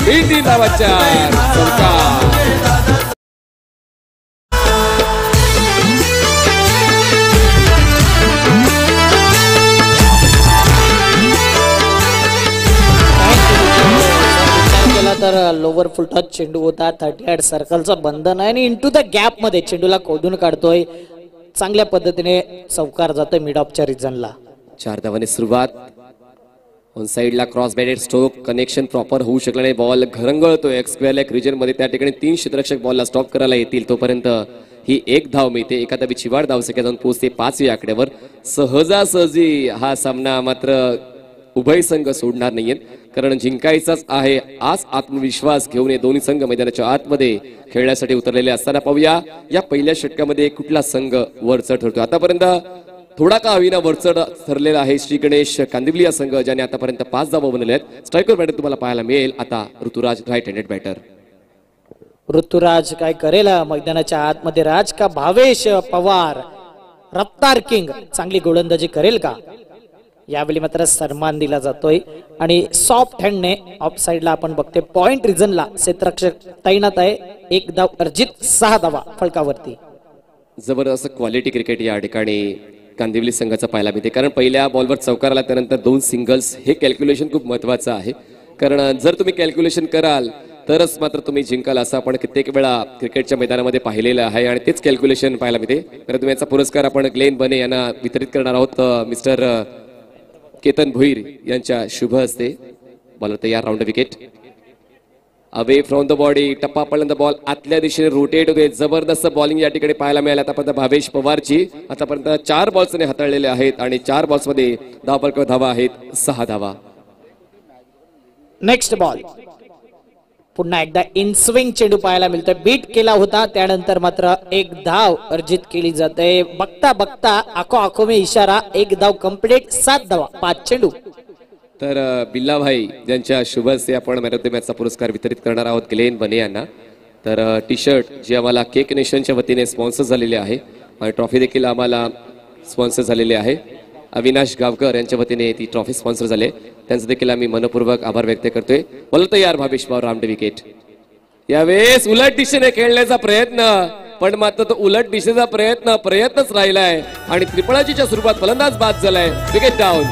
BT नावाच्या चौकार. तर लोवर फुल टच चेंडू होता. 38 सर्कलचं बंधन आहे आणि इंटू द गॅप मध्ये चेंडूला खोदून काढतोय. चांगल्या पद्धतीने चौकार जातोय मिड ऑफच्या रिजनला. 4 धावांनी सुरुवात. ऑन साइडला cross batted stroke connection proper होऊ शकलं नाही. बॉल घरंगळतोय एक स्क्वेअर लेग रिजन मध्ये. त्या ठिकाणी 3 क्षेत्ररक्षक बॉलला स्टॉप करायला येतील तोपर्यंत ही एक धाव मिळते. एका धावीची वाढ धावसंख्या जाऊन पोहोचते 5 या आकड्यावर. सहजासहजी हा सामना मात्र उभय संघ सोडणार नाहीयेत, कारण जिंकायचाच आहे. आज आत्मविश्वास घेऊन हे दोन्ही संघ मैदानाच्या आतमध्ये खेळण्यासाठी उतरलेले असताना पाहूया या पहिल्या षटकामध्ये कुठला संघ वरचढ ठरतो. आतापर्यंत थोडा का होईना वरचढ ठरलेला आहे श्री गणेश कांदिवली या संघ, ज्याने आतापर्यंत 5 धावा बनवल्या आहेत. स्ट्रायकर बॅटर तुम्हाला पाहायला मिळेल आता Ruturaj, right handed batter. Ruturaj काय करेल मैदानाच्या आतमध्ये? राज का भावेश पवार रफ्तार किंग चांगली गोलंदाजी करेल का? यावेळी मात्र सन्मान दिला जातोय आणि सॉफ्ट हँडने ऑफ साइडला आपण बघते पॉइंट रिजनला क्षेत्ररक्षक तैनात आहे. 1 धाव अर्जित, 6 धावा फलकावरती. जबरदस्त क्वालिटी क्रिकेट या ठिकाणी कांदिवली संघाचा पाहायला मिळते, कारण पहिल्या बॉलवर चौकार आला त्यानंतर 2 सिंगल्स. हे कॅल्क्युलेशन खूप महत्वाचं आहे, कारण जर तुम्ही कॅल्क्युलेशन कराल तरच मात्र तुम्ही जिंकाल, असं आपण कित्येक वेळा क्रिकेटच्या मैदानामध्ये पाहिलेलं आहे आणि तेच कॅल्क्युलेशन पाहायला मिळते. तर तुम्ही याचा पुरस्कार आपण ग्लेन बने यांना वितरित करणार आहोत. मिस्टर केतन भोईर यांच्या शुभ हस्ते. बॉलर तयार, round wicket. Away from the body, टप्पा पडल्यानंतर बॉल आतल्या दिशेने रोटेट होते. जबरदस्त बॉलिंग या ठिकाणी पाहायला मिळाली आतापर्यंत भावेश पवारची. आतापर्यंत 4 बॉल्सने हाताळलेले आहेत आणि 4 बॉल्समध्ये धावा आहेत 6 धावा. नेक्स्ट बॉल पुन्हा एकदा इन स्विंग चेंडू पाहायला मिळतोय. बीट केला होता त्यानंतर मात्र 1 धाव अर्जित केली जाते. बघता बघता आखो आखो में इशारा, 1 धाव कंप्लीट, 7 धावा 5 चेंडू. तर बिल्ला भाई ज्यांच्या शुभ हस्ते आपण मॅन ऑफ द मॅचचा पुरस्कार वितरित करणार आहोत ग्लेन बने यांना. तर टी शर्ट जी आम्हाला केक नेशनच्या वतीने स्पॉन्सर झालेली आहे आणि ट्रॉफी देखील आम्हाला स्पॉन्सर झालेली आहे. अविनाश गावकर यांच्या वतीने ती ट्रॉफी स्पॉन्सर झाले, त्यांचं देखील आम्ही मनपूर्वक आभार व्यक्त करतोय. बोलतो तयार भावेश पवार, राऊंड विकेट. यावेळेस उलट दिशेने खेळण्याचा प्रयत्न, पण मात्र तो उलट दिशेचा प्रयत्नच राहिलाय आणि त्रिपळाजीच्या स्वरूपात फलंदाज बाद झालाय. Wicket down.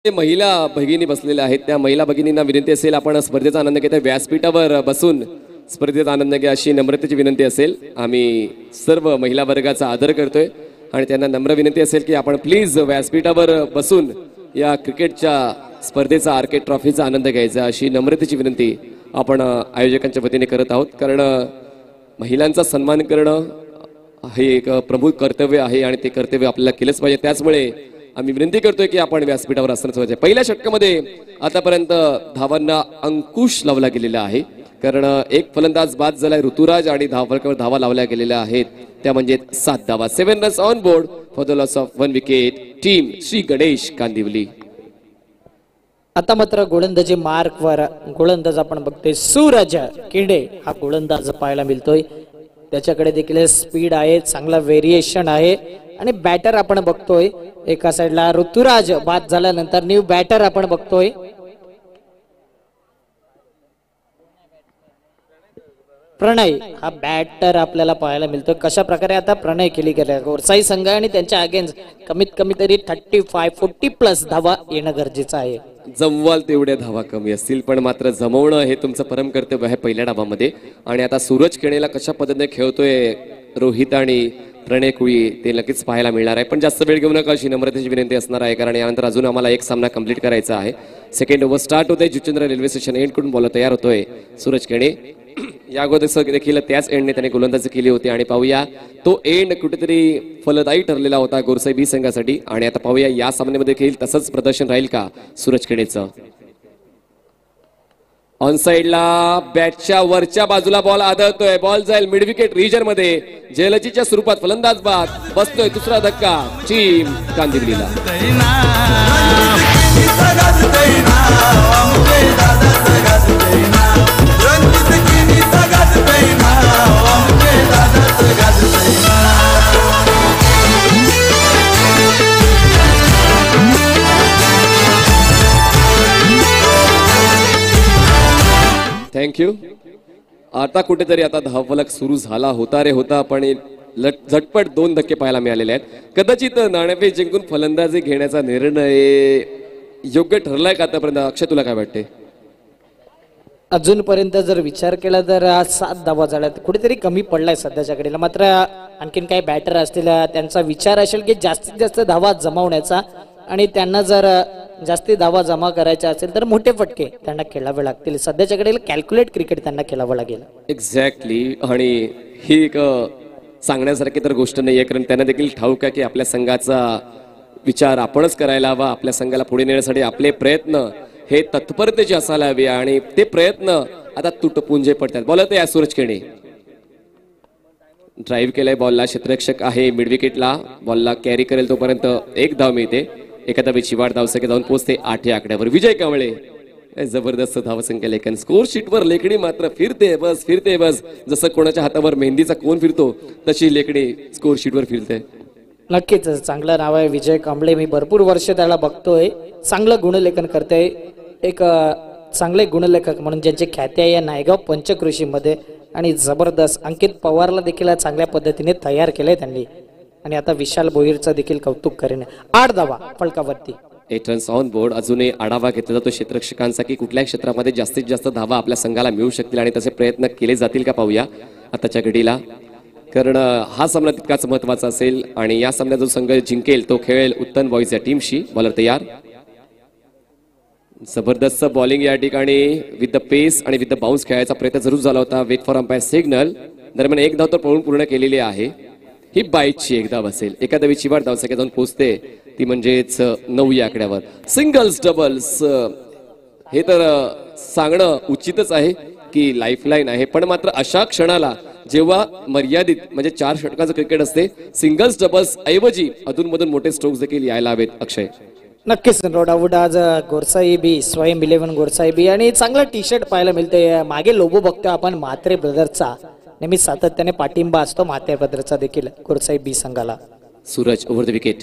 महिला भगिनी बसलेल्या आहेत, त्या महिला भगिनींना विनंती असेल आपण स्पर्धेचा आनंद घेता व्यासपीठावर बसून स्पर्धेचा आनंद घ्या अशी नम्रतेची विनंती असेल. आम्ही सर्व महिला वर्गाचा आदर करतोय आणि त्यांना नम्र विनंती असेल की आपण प्लीज व्यासपीठावर बसून या क्रिकेटच्या स्पर्धेचा आर्केड ट्रॉफीचा आनंद घ्यायचा अशी नम्रतेची विनंती आपण आयोजकांच्या वतीने करत आहोत. कारण महिलांचा सन्मान करणं हे एक प्रमुख कर्तव्य आहे आणि ते कर्तव्य आपल्याला केलंच पाहिजे. त्याचमुळे आम्ही विनंती करतोय की आपण व्यासपीठावर असणंच पाहिजे. पहिल्या षटकामध्ये आतापर्यंत धावांना अंकुश लावला गेलेला आहे, कारण 1 फलंदाज बाद झालाय ऋतुराज आणि धावफलकावर धावा लावल्या गेलेल्या आहेत त्या म्हणजे 7 धावा. 7 runs on board for the loss of 1 wicket. Team Shri Ganesh Kandivali. आता मात्र गोलंदाजी मार्क वर गोलंदाज आपण बघतोय सूरज किंडे हा गोलंदाज पाहायला मिळतोय. त्याच्याकडे देखील स्पीड आहे, चांगला व्हेरिएशन आहे आणि बॅटर आपण बघतोय एका साइडला ऋतुराज बाद झाल्यानंतर न्यू बॅटर आपण बघतोय. प्रणय हा बॅटर आपल्याला पाहायला मिळतो. कशा प्रकारे आता प्रणय केली गेली गोरसाई संघ आणि त्यांच्या अगेन्स्ट कमीत कमी तरी 35-40+ धावा येणं गरजेचं आहे. जमवाल तेवढ्या धावा कमी असतील, पण मात्र जमवणं हे तुमचं परम कर्तव्य आहे पहिल्या डावामध्ये. आणि आता सूरज खेळेला कशा पद्धतीने खेळतोय रोहित आणि प्रणय कुळी ते नक्कीच पाहायला मिळणार आहे. पण जास्त वेळ घेऊ नका अशी नम्रतेची विनंती असणार आहे, कारण यानंतर अजून आम्हाला एक सामना कंप्लीट करायचा आहे. सेकंड ओव्हर स्टार्ट होते. जुचंद्र रेल्वे स्टेशन एंड कडून बॉल तयार होतोय सूरज खेळे. या अगोदर देखील त्याच एंडने त्याने गोलंदाजी केली होती आणि पाहूया तो एंड कुठेतरी फलदायी ठरलेला होता गोरसाई बी संघासाठी. आणि आता पाहूया या सामन्यामध्ये देखील तसंच प्रदर्शन राहील का सूरज खेळेचं. ऑन साइडला बॅटच्या वरच्या बाजूला बॉल आदळतोय. बॉल जाईल मिड विकेट रिजन मध्ये. जयलजीच्या स्वरूपात फलंदाज बाद. बसतोय दुसरा धक्का टीम कांदिवलीला. रंजित थँक्यू. आता कुठेतरी आता धावफलक सुरू झाला होता रे होता, पण झटपट 2 धक्के पाहायला मिळालेले आहेत. कदाचित नाणेफेक जिंकून फलंदाजी घेण्याचा निर्णय योग्य ठरलाय का आतापर्यंत? अक्षय, तुला काय वाटते? अजूनपर्यंत जर विचार केला तर 7 धावा झाल्यात, कुठेतरी कमी पडलाय सध्याच्या घडीला. मात्र आणखीन काही बॅटर असतील, त्यांचा विचार असेल की जास्तीत जास्त धावा जमावण्याचा, आणि त्यांना जर जास्ती धावा जमा करायच्या असेल तर मोठे फटके त्यांना खेळावे लागतील. सध्याच्या घडीला कॅल्क्युलेट क्रिकेट त्यांना खेळावं लागेल. एक्झॅक्टली. आणि ही एक सांगण्यासारखी तर गोष्ट नाही आहे, कारण त्यांना देखील ठाऊक आहे की आपल्या संघाचा विचार आपणच करायला हवा. आपल्या संघाला पुढे नेण्यासाठी आपले प्रयत्न हे तत्परतेचे असायला हवे, आणि ते प्रयत्न आता तुटपुंजे पडतात. बॉलर ते सूरज केणी ड्राईव्ह केलाय बॉलला, क्षेत्ररक्षक आहे मिड विकेटला, बॉलला कॅरी करेल तोपर्यंत 1 धाव मिळते. एखादा विचिवाड धावसंख्या जाऊन पोहोचते 8 या आकड्यावर. विजय कांबळे जबरदस्त धावसंख्या लेखन. स्कोर शीटवर लेखणी मात्र फिरते बस फिरते बस, जसं कोणाच्या हातावर मेहंदीचा कोन फिरतो तशी लेखणी स्कोर शीटवर फिरते. नक्कीच चांगलं नाव आहे विजय कांबळे. मी भरपूर वर्ष त्याला बघतोय, चांगलं गुणलेखन करते. एक चांगले गुणलेखक म्हणून ज्यांची ख्याती आहे या नायगाव पंचकृषीमध्ये, आणि जबरदस्त अंकित पवारला देखील चांगल्या पद्धतीने तयार केलंय त्यांनी. आणि आता विशाल भोईरचं देखील कौतुक करेन. 8 धावा फलकावरती. 8 रन्स ऑन बोर्ड. अजूनही आढावा घेतला जातो क्षेत्ररक्षकांचा की कुठल्या क्षेत्रामध्ये जास्तीत जास्त धावा आपल्या संघाला मिळू शकतील आणि तसे प्रयत्न केले जातील का पाहूया आताच्या घडीला, कारण हा सामना तितकाच महत्वाचा असेल. आणि या सामन्यात जो संघ जिंकेल तो खेळेल उत्तम बॉईज या टीमशी. बॉलर तयार. जबरदस्त बॉलिंग या ठिकाणी विथ द पेस आणि विथ द बाउन्स खेळायचा प्रयत्न जरूर झाला होता. Wait for umpire signal. दरम्यान 1 धाव तर पळून पूर्ण केलेली आहे. ही बाईटची 1 धाव असेल. एखादा विचिवाड धावसंख्या जाऊन पोहोचते ती म्हणजेच 9 या आकड्यावर. सिंगल्स डबल्स हे तर सांगणं उचितच आहे की लाईफलाईन आहे, पण मात्र अशा क्षणाला जेव्हा मर्यादित म्हणजे 4 षटकांचं क्रिकेट असते, सिंगल्स डबल्स ऐवजी अधूनमधून मोठे स्ट्रोक्स देखील यायला हवेत. अक्षय, नक्कीच नो डाऊट. आज गोरसाहेबी स्वयं 11 गोरसाहेबी आणि चांगला टी शर्ट पाहायला मिळतंय. मागे लोगो बघतो आपण म्हात्रे ब्रदर्सचा, नेहमी सातत्याने पाठिंबा असतो म्हात्रे ब्रदर्सचा देखील गोरसाहेबी संघाला. Suraj over the wicket.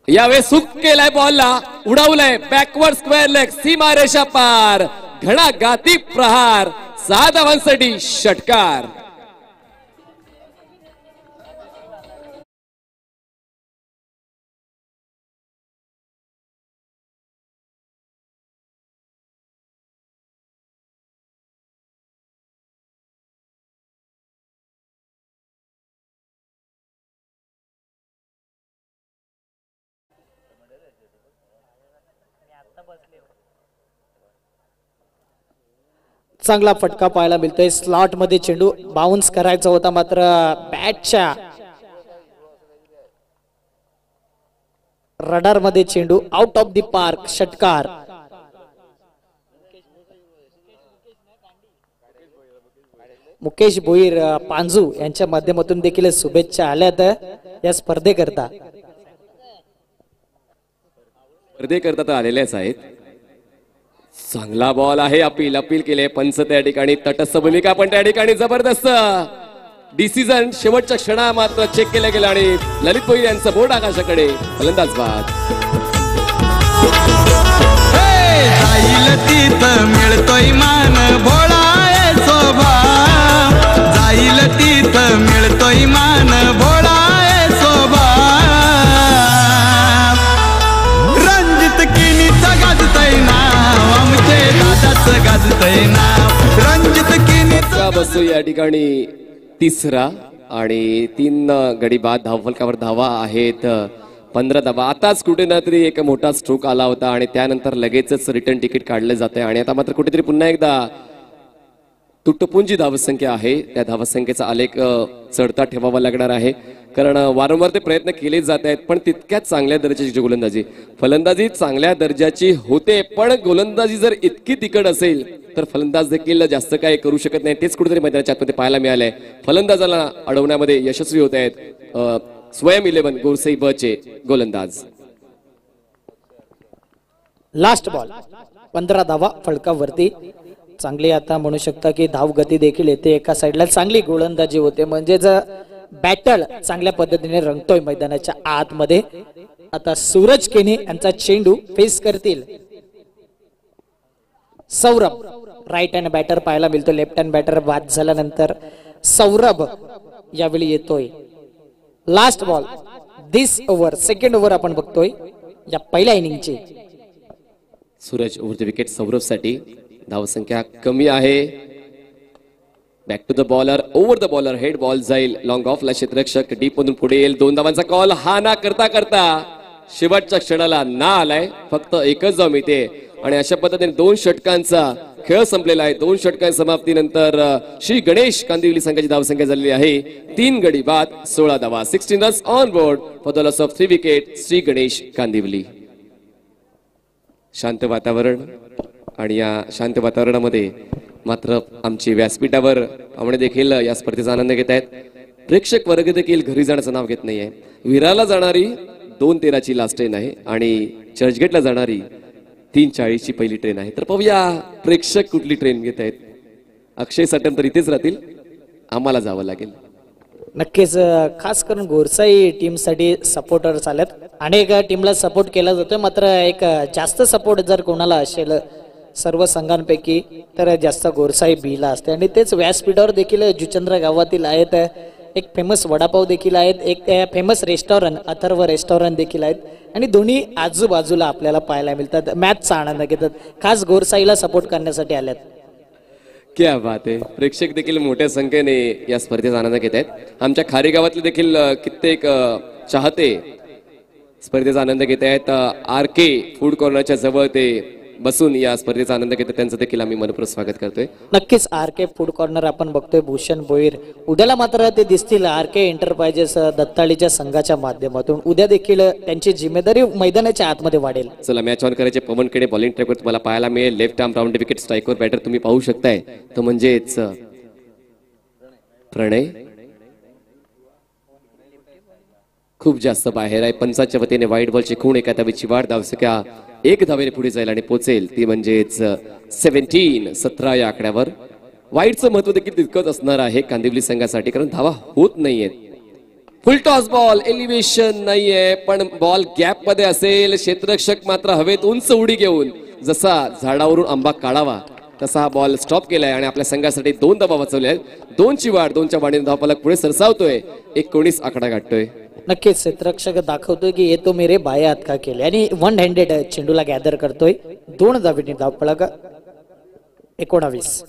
यावेळेस सुक केलाय बॉलला, उडवलंय बॅकवर्ड स्क्वेअर लेग, सीमा रेषा पार, घणा गाती प्रहार, 6 धावांसाठी षटकार. चांगला फटका पाहायला मिळतोय. स्लॉट मध्ये चेंडू बाउन्स करायचा होता, मात्र बॅटच्या रडार मध्ये चेंडू आउट ऑफ द पार्क. षटकार. मुकेश भोईर पांजू यांच्या माध्यमातून देखील शुभेच्छा आल्यात या स्पर्धेकरता. स्पर्धेकरता तर आलेल्याच आहेत. चांगला बॉल आहे. अपील केले पंच त्या ठिकाणी. तटस्थ भूमिका पण त्या ठिकाणी जबरदस्त डिसिजन शेवटच्या क्षणा मात्र चेक केलं गेलं आणि ललित भोईर यांचं बोर्ड आकाशाकडे. फलंदाज बाद. जाईल तिथं मिळतोय मान भोळा स्वभाव, जाईल तिथं मिळतोय मान भोळा स्वभाव. रणजित किनीचा गाजतय नाव, आमचे दादाच गाजतय नाव. रणजित किनीचा बसतो या ठिकाणी 3रा आणि 3 गडी बाद. धावफलकावर धावा आहेत 15 धावा. आताच कुठे ना तरी एक मोठा स्ट्रोक आला होता आणि त्यानंतर लगेचच रिटर्न तिकीट काढलं जाते आणि आता मात्र कुठेतरी पुन्हा एकदा तुटपुंजी धावसंख्या आहे. त्या धावसंख्येचा आलेख चढता ठेवावा लागणार आहे, कारण वारंवार ते प्रयत्न केले जात आहेत, पण तितक्याच चांगल्या दर्जाची गोलंदाजी फलंदाजी चांगल्या दर्जाची होते, पण गोलंदाजी जर इतकी तिखट असेल तर फलंदाज देखील जास्त काही करू शकत नाही. तेच कुठेतरी मैदानाच्या आतमध्ये पाहायला मिळालंय. फलंदाजाला अडवण्यामध्ये यशस्वी होत आहेत स्वयं 11 गोरसाहेबचे गोलंदाज. Last ball. 15 धावा फलकावरती. चांगली आता म्हणू शकता की धाव गती देखील येते. एका साईडला चांगली गोलंदाजी होते, म्हणजेच बॅटल चांगल्या पद्धतीने रंगतोय मैदानाच्या आतमध्ये. आता सूरज केने यांचा चेंडू फेस करतील सौरभ. राईट हँड बॅटर पाहायला मिळतो. लेफ्ट हँड बॅटर बाद झाल्यानंतर सौरभ यावेळी येतोय. Last ball this over, second over आपण बघतोय या पहिल्या इनिंगची. सूरज ओव्हर द विकेट सौरभसाठी. धावसंख्या कमी आहे. Back to the bowler, over the bowler, head ball जाईल लॉंग ऑफला. क्षेत्ररक्षक डीप मधून पुढे येईल. 2 धावांचा कॉल. हा ना करता करता शेवटच्या क्षणाला ना आलाय. फक्त एकच धाव मिळते आणि अशा पद्धतीने 2 षटकांचा खेळ संपलेला आहे. 2 षटकांच्या समाप्तीनंतर श्री गणेश कांदिवली संघाची धावसंख्या झालेली आहे 3 गडी बाद 16 धावा. 16 runs on board for the loss of 3 wicket Shri Ganesh Kandivali. शांत वातावरण आणि या शांत वातावरणामध्ये मात्र आमची व्यासपीठावर पाहुणे देखील या स्पर्धेचा आनंद घेत आहेत. प्रेक्षक वर्ग देखील घरी जाण्याचं नाव घेत नाहीये. विराला जाणारी 2:13ची लास्ट ट्रेन आहे आणि चर्चगेटला जाणारी 3:40ची पहिली ट्रेन आहे. तर पाहूया प्रेक्षक कुठली ट्रेन घेत आहेत. अक्षय सटम तर इथेच राहतील, आम्हाला जावं लागेल. नक्कीच खास करून गोरसाई टीम साठी सपोर्टर्स आलेत. अनेक टीमला सपोर्ट केला जातोय, मात्र एक जास्त सपोर्ट जर कोणाला असेल सर्व संघांपैकी तर जास्त गोरसाई बीला असते. आणि तेच व्यासपीठावर देखील जुचंद्र गावातील आहेत. एक फेमस वडापाव देखील आहेत, एक फेमस रेस्टॉरंट अथर्व रेस्टॉरंट देखील आहेत आणि दोन्ही आजूबाजूला आपल्याला पाहायला मिळतात. मॅचचा आनंद घेतात. खास गोरसाईला सपोर्ट करण्यासाठी आल्यात. क्या बात आहे. प्रेक्षक देखील मोठ्या संख्येने या स्पर्धेचा आनंद घेत आहेत. आमच्या खारी गावातले देखील कित्येक चाहते स्पर्धेचा आनंद घेत आहेत. RK फूड कॉर्नरच्या जवळ ते बसून या स्पर्धेचा आनंद घेतात. त्यांचं देखील आम्ही मनपूर्वक स्वागत करतोय. नक्कीच RK फूड कॉर्नर आपण बघतोय. भूषण भोईर उद्याला मात्र ते दिसतील RK एंटरप्राइजेस दत्ताळीच्या संघाच्या माध्यमातून. उद्या देखील त्यांची जिम्मेदारी मैदानाच्या आतमध्ये वाढेल. चला मॅच ऑन करायचे. पवन खेडे बॉलिंग ट्रॅकवर तुम्हाला पाहायला मिळेल. लेफ्ट आर्म राऊंड विकेट स्ट्राईकवर बॅटर तुम्ही पाहू शकताय तो म्हणजेच प्रणय. खूप जास्त बाहेर आहे. पंचाच्या वतीने वाईट बॉलची खूण. एका धावेची वाढ. धावसंख्या 1 धावेने पुढे जाईल आणि पोचेल ती म्हणजेच 17 या आकड्यावर. वाईटचं महत्व देखील तितकंच असणार आहे कांदिवली संघासाठी, कारण धावा होत नाहीयेत. फुल टॉस बॉल, एलिव्हेशन नाहीये पण बॉल गॅप मध्ये असेल. क्षेत्ररक्षक मात्र हवेत उंच उडी घेऊन जसा झाडावरून आंबा काढावा तसा हा बॉल स्टॉप केलाय आणि आपल्या संघासाठी 2 धावा वाचवल्या आहेत. 2ची वाढ. 2च्या वाढीने धावफलक पुढे सरसावतोय. 19 आकडा गाठतोय. नक्कीच क्षेत्ररक्षक दाखवतोय की येतो मेरे बाया हात का केले आणि 1 हँडेड चेंडूला गॅदर करतोय. 2 धावेने धावफलक 19.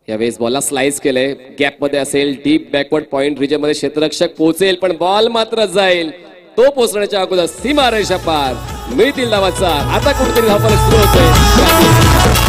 यावेळेस बॉलला स्लाइस केलंय. गॅप मध्ये असेल. डीप बॅकवर्ड पॉइंट रिजन मध्ये क्षेत्ररक्षक पोहोचेल पण बॉल मात्र जाईल. तो पोहोचण्याच्या अगोदर सीमारेषा पार. मिळतील धावाचा. आता कुठेतरी धावफलक सुरू होतोय.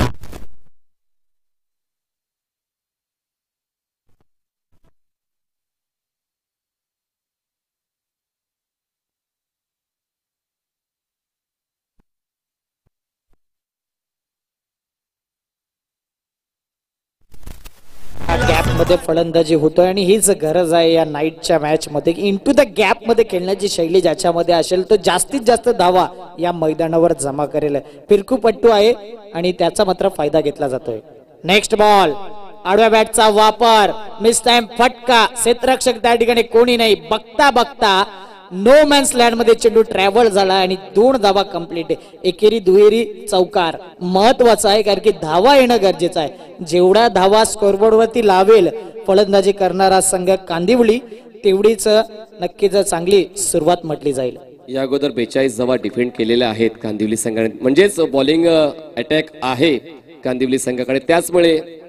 गॅप मध्ये फलंदाजी होतोय आणि हीच गरज आहे या नाईटच्या मॅच मध्ये. इंटू द गॅप मध्ये खेळण्याची शैली ज्याच्यामध्ये असेल तो जास्तीत जास्त धावा या मैदानावर जमा करेल. फिरकूपट्टू आहे आणि त्याचा मात्र फायदा घेतला जातोय. Next ball. आडव्या बॅटचा वापर. मिस टाइम फटका. क्षेत्ररक्षक त्या ठिकाणी कोणी नाही. बघता बघता नो मॅन्स लँड मध्ये चेंडू ट्रॅव्हल झाला आणि 2 धावा कंप्लीट. एकेरी दुहेरी चौकार महत्वाचा आहे कारण की धावा येणं गरजेचं आहे. जेवढा धावा स्कोरबोर्ड वरती लावेल फलंदाजी करणारा संघ कांदिवली तेवढीच नक्कीच चांगली सुरुवात म्हटली जाईल. या अगोदर 42 धावा डिफेंड केलेल्या आहेत कांदिवली संघाने, म्हणजेच बॉलिंग अटॅक आहे कांदिवली संघाकडे. त्याचमुळे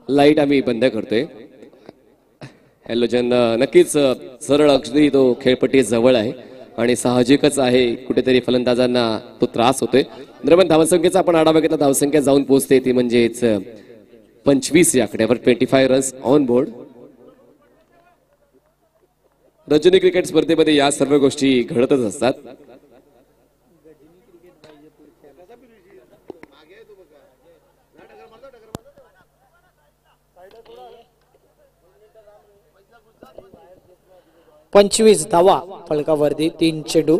लाईट आम्ही बंद करतोय. हॅलोजन नक्कीच सरळ अगदी तो खेळपट्टी जवळ आहे आणि साहजिकच आहे कुठेतरी फलंदाजांना तो त्रास होतोय. दरम्यान धावसंख्येचा आपण आढावा घेतला. धावसंख्या जाऊन पोहोचते ती म्हणजेच 25 या आकड्यावर. 25 runs on board. Rajani cricket स्पर्धेमध्ये या सर्व गोष्टी घडतच असतात. पंचवीस धावा फलकावरती. 3 चेंडू.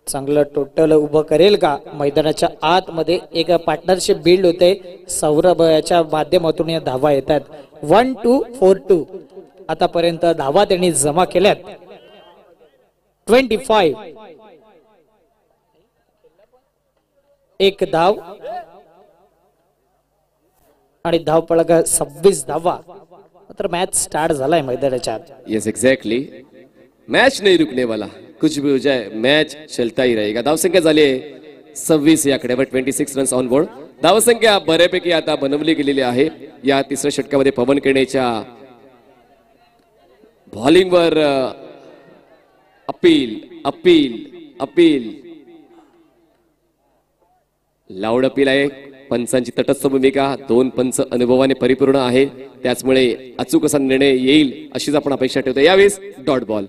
चांगलं टोटल उभं करेल का मैदानाच्या आतमध्ये. एक पार्टनरशिप बिल्ड होते. सौरभच्या माध्यमातून या धावा येतात. 1-2 4-2 आतापर्यंत धावा त्यांनी जमा केल्यात. 25. एक धाव आणि धावपळक 26 धावा. मात्र मॅच स्टार्ट झालाय मैदानाच्या आत. यस एग्जैक्टली, मैच नहीं रुकने वाला, कुछ भी हो जाए मैच चलता ही रहेगा. धावसंख्या झाली आहे 26 या आकड्यावर. 26 रन्स ऑन बोर्ड. धावसंख्या बऱ्यापैकी आता बनवली गेलेली आहे. या तिसऱ्या षटकामध्ये पवन केणेच्या बॉलिंगवर appeal appeal appeal loud appeal आहे. पंचांची तटस्थ भूमिका, 2 पंच अनुभवाने परिपूर्ण आहे, त्याचमुळे अचूक असा निर्णय येईल अशीच आपण अपेक्षा ठेवतो. यावेळेस डॉट बॉल.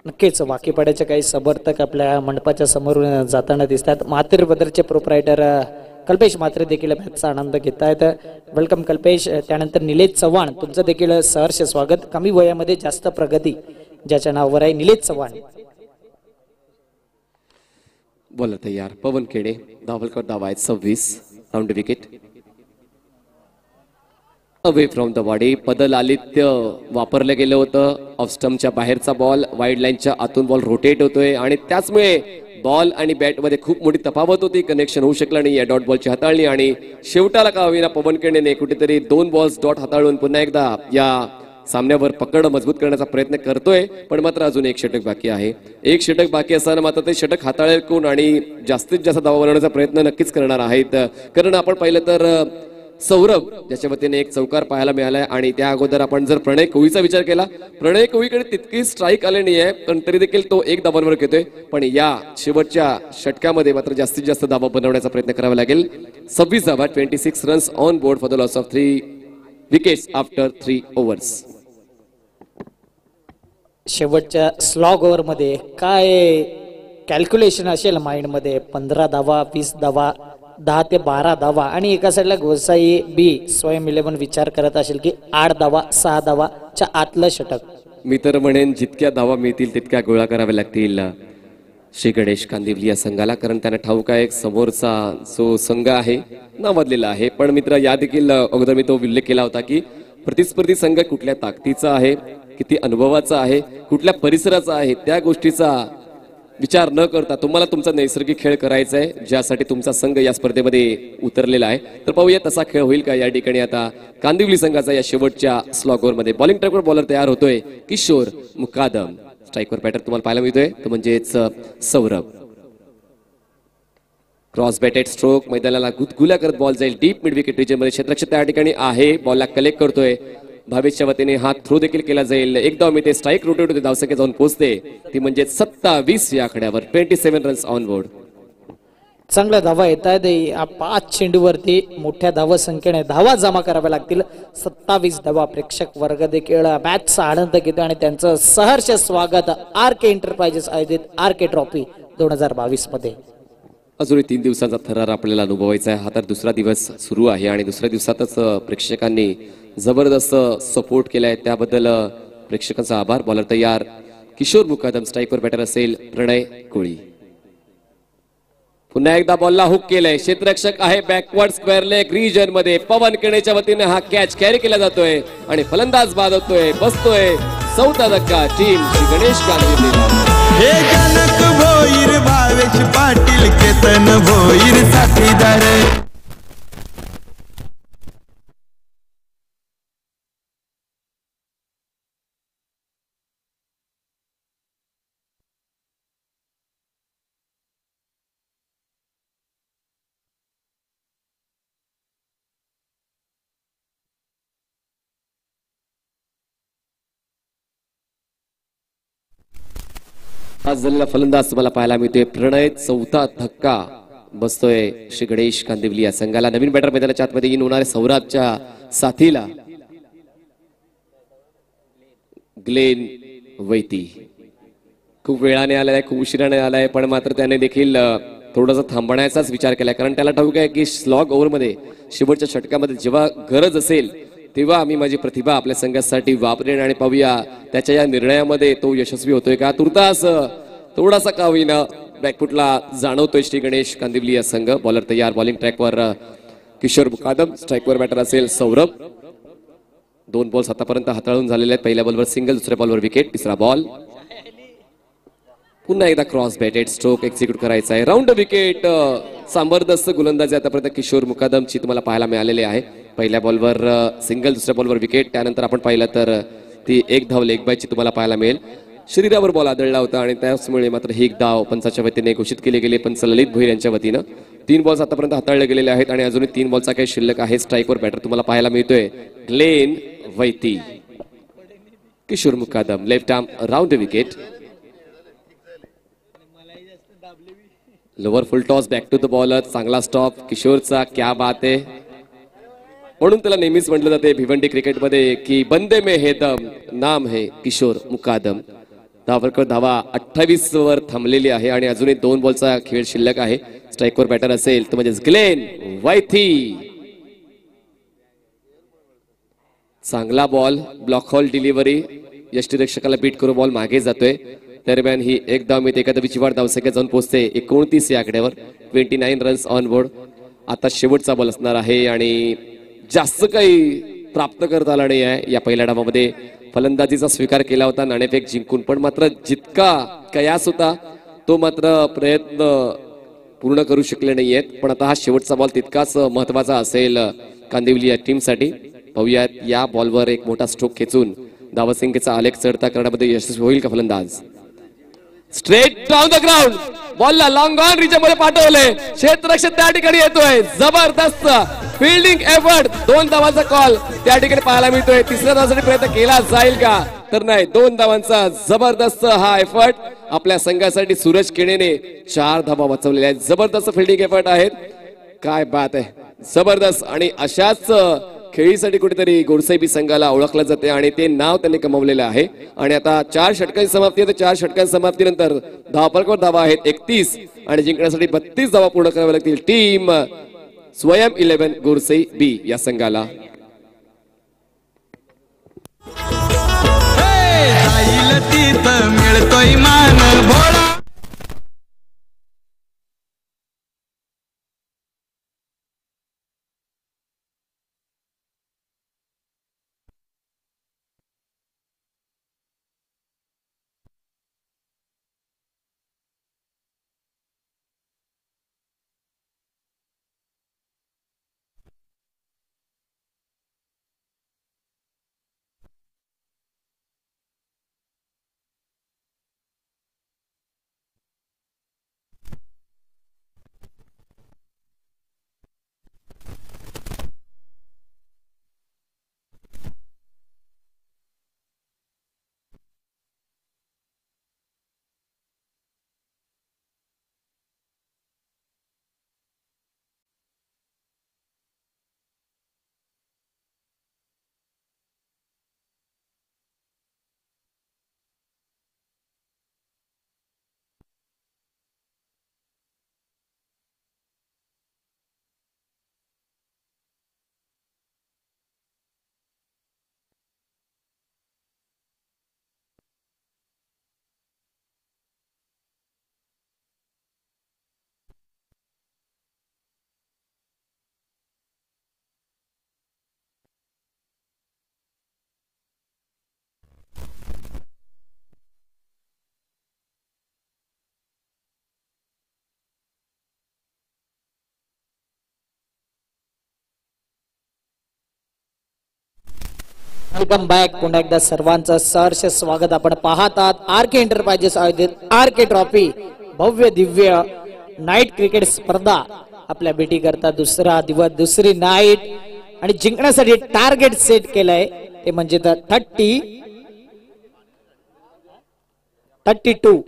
नक्कीच वाकीपाड्याचे काही समर्थक आपल्या मंडपाच्या समोर जाताना दिसतात. मात्र बदरचे प्रोप्रायटर कल्पेश मात्रे देखील मॅचचा आनंद घेत आहेत. वेलकम कल्पेश. त्यानंतर निलेश चव्हाण, तुमचं देखील सहर्ष स्वागत. कमी वयामध्ये जास्त प्रगती ज्याच्या नावावर आहे निलेश चव्हाण. बॉलर तयार. पवन केणे. धावलकर धावा आहेत 26. Round wicket. Away from the body. पदलालित्य वापरलं गेलं होतं. ऑफ स्टंपच्या बाहेरचा बॉल, वाईड लाईनच्या आतून बॉल रोटेट होतोय आणि त्याचमुळे बॉल आणि बॅट मध्ये खूप मोठी तफावत होती. कनेक्शन होऊ शकलं नाही या डॉट बॉलची हाताळणी आणि शेवटाला का होईना पवन केणेने कुठेतरी 2 बॉल्स डॉट हाताळून पुन्हा एकदा या सामन्यावर पकड मजबूत करण्याचा प्रयत्न करतोय. पण मात्र अजून एक षटक बाकी आहे. एक षटक बाकी असताना मात्र ते षटक हाताळेल कोण आणि जास्तीत जास्त धावा बनवण्याचा प्रयत्न नक्कीच करणार आहेत. कारण आपण पाहिलं तर सौरभ ज्याच्या वतीने एक चौकार पाहायला मिळालाय आणि त्या अगोदर आपण जर प्रणय कोहलीचा विचार केला, प्रणय कोहलीकडे तितकी स्ट्राईक आले नाहीये, पण तरी देखील तो 1 धावांवर घेतोय. पण या शेवटच्या षटकामध्ये मात्र जास्तीत जास्त धावा बनवण्याचा प्रयत्न करावा लागेल. 26 धावा, 26 runs on board for the loss of 3 wickets after 3 overs. शेवटच्या स्लॉग ओव्हर मध्ये काय कॅल्क्युलेशन असेल माइंड मध्ये? 15 धावा, 20 धावा, 10 ते 12 धावा आणि एका साईडला गोसाई बी स्वयं 11 विचार करत असेल की 8 धावा 6 धावाच्या आतलं षटक. मी तर म्हणेन जितक्या धावा मिळतील तितक्या गोळा कराव्या लागतील श्री गणेश कांदिवली या संघाला. कारण त्यांना ठाऊक आहे कुठचा जो संघ आहे नावाजलेला आहे. पण मित्र या देखील अगोदर मी तो उल्लेख केला होता की प्रतिस्पर्धी संघ कुठल्या ताकदीचा आहे, किती अनुभवाचा आहे, कुठल्या परिसराचा आहे, त्या गोष्टीचा विचार न करता तुम्हाला तुमचा नैसर्गिक खेळ करायचा आहे, ज्यासाठी तुमचा संघ या स्पर्धेमध्ये उतरलेला आहे. तर पाहूया तसा खेळ होईल का या ठिकाणी. आता कांदिवली संघाचा या शेवटच्या स्लॉगवर मध्ये बॉलिंग ट्रॅकवर बॉलर तयार होतोय किशोर मुकादम. स्ट्राईकवर बॅटर तुम्हाला पाहायला मिळतोय तो म्हणजेच सौरभ. क्रॉस बॅटेड स्ट्रोक, मैदानाला गुदगुल्या करत बॉल जाईल डीप मिड विकेट रिजन मध्ये. क्षेत्ररक्षक त्या ठिकाणी आहे, बॉलला कलेक्ट करतोय. भावेशच्या वतीने हा थ्रो देखील केला जाईल. एक धाव मिळते, स्ट्राईक रोटेट होते, धावसंख्या जाऊन पोहोचते ती म्हणजे 27 या आकड्यावर. 27 रन्स ऑन बोर्ड. चांगल्या धावा येत आहेत. 5 चेंडूवरती मोठ्या धावा संख्येने धावा जमा कराव्या लागतील. 27 धावा. प्रेक्षक वर्ग देखील मॅचचा आनंद घेतो आणि त्यांचं सहर्ष स्वागत आर के एंटरप्राइजेस आयोजित आर के ट्रॉफी 2022 मध्ये. अजूनही 3 दिवसांचा थरार आपल्याला अनुभवायचा आहे. हा तर दुसरा दिवस सुरू आहे आणि दुसऱ्या दिवसातच प्रेक्षकांनी जबरदस्त सपोर्ट केलाय, त्याबद्दल प्रेक्षकांचा आभार. बॉलर तयार किशोर मुकादम. स्ट्राईकवर बॅटर असेल प्रणय कोळी. पुन्हा एकदा बॉलला हुक केलंय. क्षेत्ररक्षक आहे बॅकवर्ड स्क्वेअर लेग रिजन मध्ये. पवन केणेच्या वतीने हा कॅच कॅरी केला जातोय आणि फलंदाज बाद होतोय. बसतोय 4था धक्का टीम श्री गणेश कांदिवली. हे जनक भोईर भावेश पाटील केतन भोईर साथीदार. आज झालेला फलंदाज तुम्हाला पाहायला मिळतोय प्रणय. 4था धक्का बसतोय श्री गणेश कांदिवली या संघाला. नवीन बॅटर मैदानाच्या आतमध्ये इन होणारे सौरभच्या साथीला ग्लेन वैती. खूप वेळाने आलाय, खूप उशिराने आलाय, पण मात्र त्याने देखील थोडासा थांबण्याचाच विचार केलाय. कारण त्याला ठाऊक आहे की स्लॉग ओव्हर मध्ये शेवटच्या षटकामध्ये जेव्हा गरज असेल तेव्हा आम्ही माझी प्रतिभा आपल्या संघासाठी वापरेन आणि पाहूया त्याच्या या निर्णयामध्ये तो यशस्वी होतोय का. तुर्तास थोडासा का होईना बॅकफुटला जाणवतोय श्री गणेश कांदिवली या संघ. बॉलर तयार. बॉलिंग ट्रॅकवर किशोर मुकादम. स्ट्राईकवर बॅटर असेल सौरभ. 2 बॉल्स आतापर्यंत हाताळून झालेले आहेत. पहिल्या बॉलवर सिंगल, दुसऱ्या बॉलवर विकेट. तिसरा बॉल पुन्हा एकदा क्रॉस बॅटेड स्ट्रोक एक्झिक्यूट करायचा आहे. Round wicket. सांबरदस्त गोलंदाजी आतापर्यंत किशोर मुकादमची तुम्हाला पाहायला मिळालेली आहे. पहिल्या बॉलवर सिंगल, दुसऱ्या बॉलवर विकेट. त्यानंतर आपण पाहिलं तर ती एक धाव लेग बायची तुम्हाला पाहायला मिळेल. शरीरावर बॉल आदळला होता आणि त्याचमुळे मात्र ही एक धाव पंचाच्या वतीने घोषित केली गेली. पंच ललित भोईर यांच्या वतीनं 3 बॉल्स आतापर्यंत हाताळले गेलेले आहेत आणि अजूनही 3 बॉलचा काही शिल्लक आहे. स्ट्राईकवर बॅटर तुम्हाला पाहायला मिळतोय Glenn Vaity. Kishor Mukadam left arm round wicket. Lower full toss back to the bowler. चांगला स्टॉप किशोरचा. क्या बात आहे. म्हणून त्याला नेहमीच म्हटलं जाते भिवंडी क्रिकेटमध्ये की बंदे में हे दम, नाम है किशोर मुकादम. धावा 28 वर थांबलेली आहे आणि अजूनही 2 बॉलचा खेळ शिल्लक आहे. स्ट्राईकवर बॅटर असेल तर म्हणजेच ग्लेन वैथी. चांगला बॉल. Block hole delivery. यष्टीरक्षकाला बीट करून बॉल मागे जातोय. दरम्यान ही एक धाव मिळते. एकादवीची वाढ धावसंख्या जाऊन पोहोचते 29 या आकड्यावर. 29 रन्स ऑन बोर्ड. आता शेवटचा बॉल असणार आहे आणि जास्त काही प्राप्त करता आला नाही आहे. या पहिल्या डावामध्ये फलंदाजीचा स्वीकार केला होता नाणेफेक जिंकून, पण मात्र जितका कयास होता तो मात्र प्रयत्न पूर्ण करू शकले नाहीयेत. पण आता हा शेवटचा बॉल तितकाच महत्वाचा असेल कांदिवली या टीमसाठी. पाहूयात या बॉलवर एक मोठा स्ट्रोक खेचून धावसंख्येचा आलेख चढता करण्यामध्ये यशस्वी होईल का फलंदाज. Straight down the ground. बॉलला लॉंग ऑन रिच मध्ये पाठवले. क्षेत्ररक्षक त्या ठिकाणी येतोय. जबरदस्त फिल्डिंग एफर्ट. 2 धावांचा कॉल त्या ठिकाणी पाहायला मिळतोय. तिसऱ्या धावासाठी प्रयत्न केला जाईल का तर नाही. 2 धावांचा जबरदस्त हा एफर्ट आपल्या संघासाठी. सूरज केणेने 4 धावा वाचवलेल्या आहेत. जबरदस्त फिल्डिंग एफर्ट आहेत. काय बात आहे. जबरदस्त. आणि अशाच खेळीसाठी कुठेतरी गोडसाहेबी संघाला ओळखलं जाते आणि ते नाव त्यांनी कमवलेलं आहे. आणि आता 4 षटकांची समाप्ती आहे. 4 षटकांच्या समाप्तीनंतर धावफलकावर धावा आहेत 31 आणि जिंकण्यासाठी 32 धावा पूर्ण कराव्या लागतील टीम स्वयं 11 गोरसई बी या संघाला. जाईल तिथं मिळतोय मान भोळा. Welcome back. पुन्हा एकदा सर्वांचं सहर्ष स्वागत. आपण पाहत आहात आर के एंटरप्राइजेस आयोजित आर के ट्रॉफी भव्य दिव्य नाईट क्रिकेट स्पर्धा. आपल्या भेटी करता दुसरा दिवस, दुसरी नाईट आणि जिंकण्यासाठी टार्गेट सेट केलंय ते म्हणजे 32.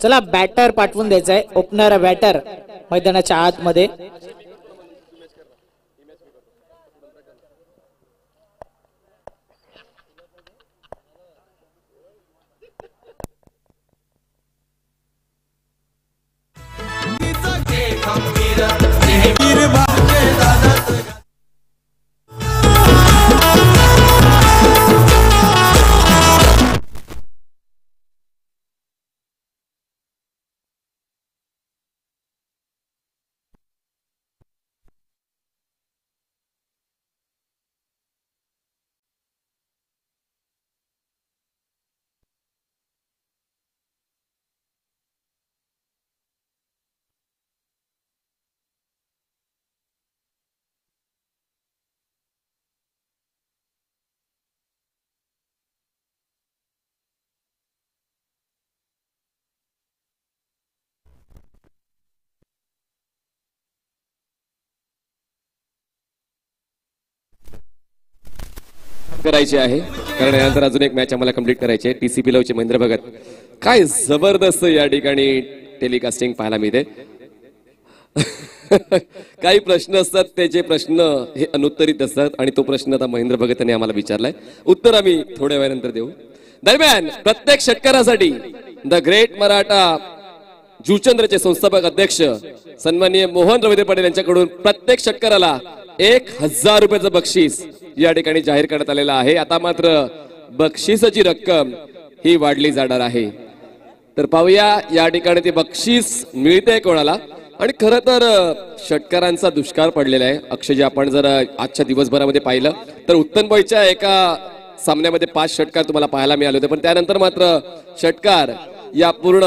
चला बॅटर पाठवून द्यायचंय. ओपनर बॅटर मैदानाच्या आतमध्ये. करायची आहे, कारण यानंतर अजून एक मॅच आम्हाला कंप्लीट करायची आहे. TCP लवचे महेंद्र भगत. काय जबरदस्त या ठिकाणी टेलिकास्टिंग पाहायला मिळते. काही प्रश्न असतात, त्याचे प्रश्न हे अनुत्तरित असतात आणि तो प्रश्न आता महेंद्र भगत यांनी आम्हाला विचारलाय. उत्तर आम्ही थोड्या वेळानंतर देऊ. दरम्यान प्रत्येक षटकारासाठी द ग्रेट मराठा जुचंद्रचे संस्थापक अध्यक्ष सन्माननीय मोहन रवींद्र पाटील यांच्याकडून प्रत्येक षटकाराला 1000 रुपयाचं बक्षीस या ठिकाणी जाहीर करण्यात आलेलं आहे. आता मात्र बक्षिसाची रक्कम ही वाढली जाणार आहे. तर पाहूया या ठिकाणी ते बक्षीस मिळते कोणाला. आणि खरं तर षटकारांचा दुष्काळ पडलेला आहे. अक्षय, आपण जर आजच्या दिवसभरामध्ये पाहिलं तर उत्तनबॉयच्या एका सामन्यामध्ये 5 षटकार तुम्हाला पाहायला मिळाले होते, पण त्यानंतर मात्र षटकार या पूर्ण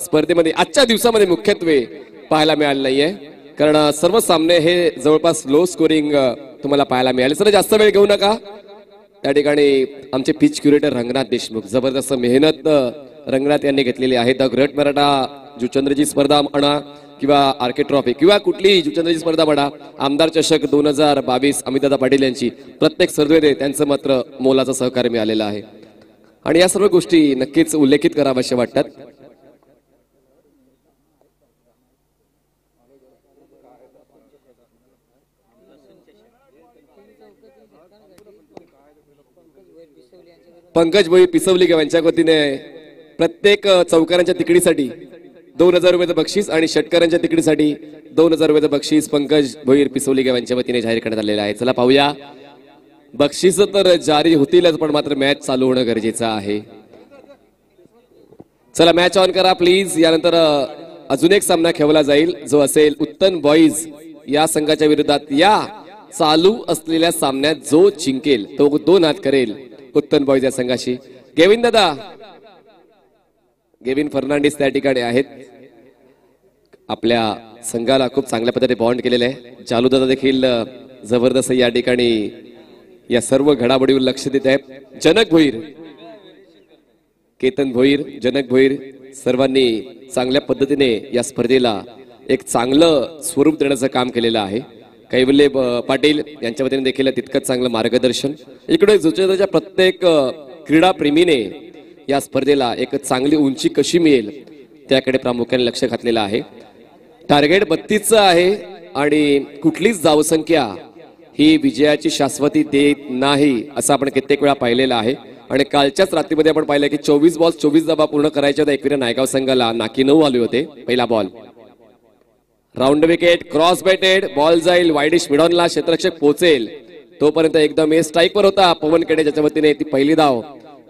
स्पर्धेमध्ये आजच्या दिवसामध्ये मुख्यत्वे पाहायला मिळाले नाहीये, कारण सर्व सामने हे जवळपास लो स्कोरिंग तुम्हाला पाहायला मिळाले. सर जास्त वेळ घेऊ नका. त्या ठिकाणी आमचे पिच क्युरेटर रंगनाथ देशमुख, जबरदस्त मेहनत रंगनाथ यांनी घेतलेली आहे. द ग्रेट मराठा जुचंद्रजी स्पर्धा म्हणा किंवा आरके ट्रॉफी किंवा कुठलीही जुचंद्रजी स्पर्धा म्हणा, आमदार चषक 2022 अमितदादा पाटील यांची प्रत्येक स्पर्धेमध्ये त्यांचं मात्र मोलाचं सहकार्य मिळालेलं आहे. आणि या सर्व गोष्टी नक्कीच उल्लेखित कराव्याशा वाटतात. पंकज भोई पिसवली यांच्या वतीने प्रत्येक चौकारांच्या तिकडीसाठी 2000 रुपयाचं बक्षीस आणि षटकारांच्या तिकडीसाठी 2000 रुपयाचं बक्षीस पंकज भोईर पिसवली यांच्या वतीने जाहीर करण्यात आलेलं आहे. चला पाहूया. बक्षीस तर जारी होतीलच, पण मात्र मॅच चालू होणं गरजेचं आहे. चला मॅच ऑन करा प्लीज. यानंतर अजून एक सामना खेळवला जाईल, जो असेल उत्तन बॉईज या संघाच्या विरोधात. या चालू असलेल्या सामन्यात जो जिंकेल तो 2 हात करेल उत्तन बॉईज या संघाशी. गेविन दादा, गेविन फर्नांडिस त्या ठिकाणी आहेत. आपल्या संघाला खूप चांगल्या पद्धतीने बॉन्ड केलेलं आहे. जालू दादा देखील जबरदस्त या ठिकाणी या सर्व घडामोडीवर लक्ष देत आहेत. जनक भोईर, केतन भोईर, जनक भोईर सर्वांनी चांगल्या पद्धतीने या स्पर्धेला एक चांगलं स्वरूप देण्याचं काम केलेलं आहे. कैवल्य पाटील यांच्या वतीने देखील तितकंच चांगलं मार्गदर्शन. इकडे जुचंद्रच्या प्रत्येक क्रीडा प्रेमीने या स्पर्धेला एक चांगली उंची कशी मिळेल त्याकडे प्रामुख्याने लक्ष घातलेलं आहे. टार्गेट 32 आहे आणि कुठलीच धावसंख्या ही विजयाची शाश्वती देत नाही असं आपण कित्येक वेळा पाहिलेलं आहे. आणि कालच्याच रात्रीमध्ये आपण पाहिलं की 24 बॉल 24 धावा पूर्ण करायच्या होत्या. एकविरा नायगाव संघाला नाकी 9 आले होते. पहिला ball round wicket, cross batted, ball जाईल वाईडिश मिडॉनला, क्षेत्ररक्षक पोहोचेल तोपर्यंत एकदम हे स्ट्राईकवर होता पवन केडे, ज्याच्या वतीने ती पहिली धाव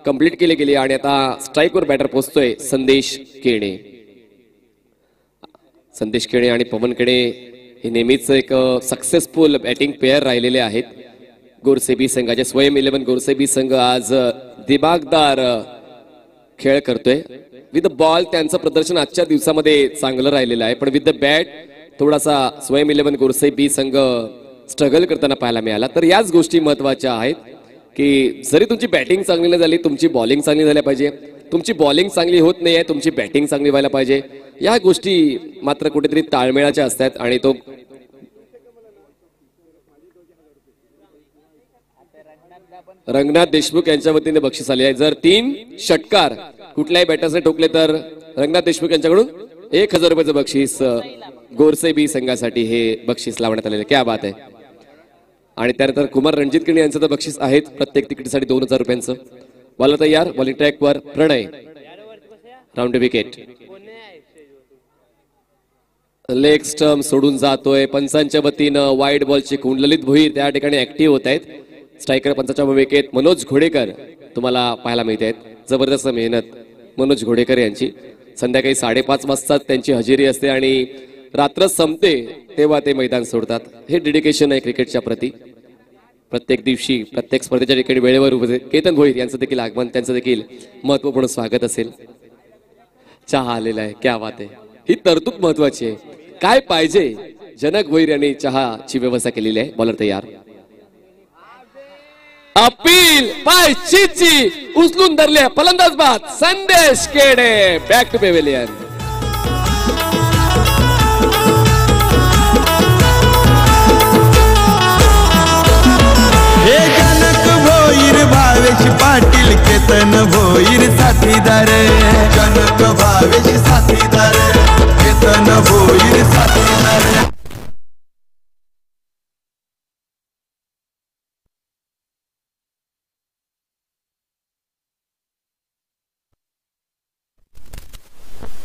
कंप्लीट केली गेली. आणि आता स्ट्राईकवर बॅटर पोहोचतोय संदेश केणे. संदेश केणे आणि पवन केडे हे नेहमीच एक सक्सेसफुल बॅटिंग पेअर राहिलेले आहेत. गोरसेबी संघाचे स्वयं 11 गोरसेबी संघ आज दिमागदार खेळ करतोय. विथ द बॉल त्यांचं प्रदर्शन आजच्या दिवसामध्ये चांगलं राहिलेलं आहे, पण विथ द बॅट थोडासा स्वयं 11 गोरसेबी संघ स्ट्रगल करताना पाहायला मिळाला. तर याच गोष्टी महत्वाच्या आहेत की जरी तुमची बॅटिंग चांगली नाही झाली, तुमची बॉलिंग चांगली झाली पाहिजे. तुमची बॉलिंग चांगली होत नाही आहे, तुमची बॅटिंग चांगली व्हायला पाहिजे. या गोष्टी मात्र कुठेतरी ताळमेळाच्या असतात आणि तो रंगनाथ देशमुख यांच्या वतीने बक्षीस आले आहे. जर 3 षटकार कुठल्याही बॅटर्सने ठोकले तर रंगनाथ देशमुख यांच्याकडून 1000 रुपयाचं बक्षीस गोरसे बी संघासाठी हे बक्षीस लावण्यात आलेलं. क्या बात आहे. आणि त्यानंतर कुमार रणजित किणी यांचं तर बक्षीस आहेत प्रत्येक तिकीटीसाठी 2000 रुपयांचं. बॉलर तयार, बॉलिंग ट्रॅकवर प्रणय, राऊंड विकेट, लेग स्टंप सोडून जातोय. पंचांच्या वतीनं वाईड बॉलची खूण ललित भोईर त्या ठिकाणी ऍक्टिव्ह होत आहेत. स्ट्रायकर पंचाच्या विकेट मनोज घोडेकर तुम्हाला पाहायला मिळत आहेत. जबरदस्त मेहनत मनोज घोडेकर यांची. संध्याकाळी 5:30 वाजता त्यांची हजेरी असते आणि रात्र संपते तेव्हा ते मैदान सोडतात. हे डेडिकेशन आहे क्रिकेटच्या प्रती. प्रत्येक दिवशी प्रत्येक स्पर्धेच्या ठिकाणी वेळेवर उभे. केतन भोईर यांचं देखील आगमन, त्यांचं देखील महत्वपूर्ण स्वागत असेल. चहा आलेला आहे. क्या बात आहे. ही तरतूद महत्वाची आहे. काय पाहिजे. जनक भोईर यांनी चहाची व्यवस्था केलेली आहे. बॉलर तयार, अपील पाय चिची उचलून धरले फलंदाज बाद संदेश केडे. Back to pavilion. हे जनक भोईर केतन भोईर साथीदार जनक भावेश साथीदार केतन भोईर साथीदार.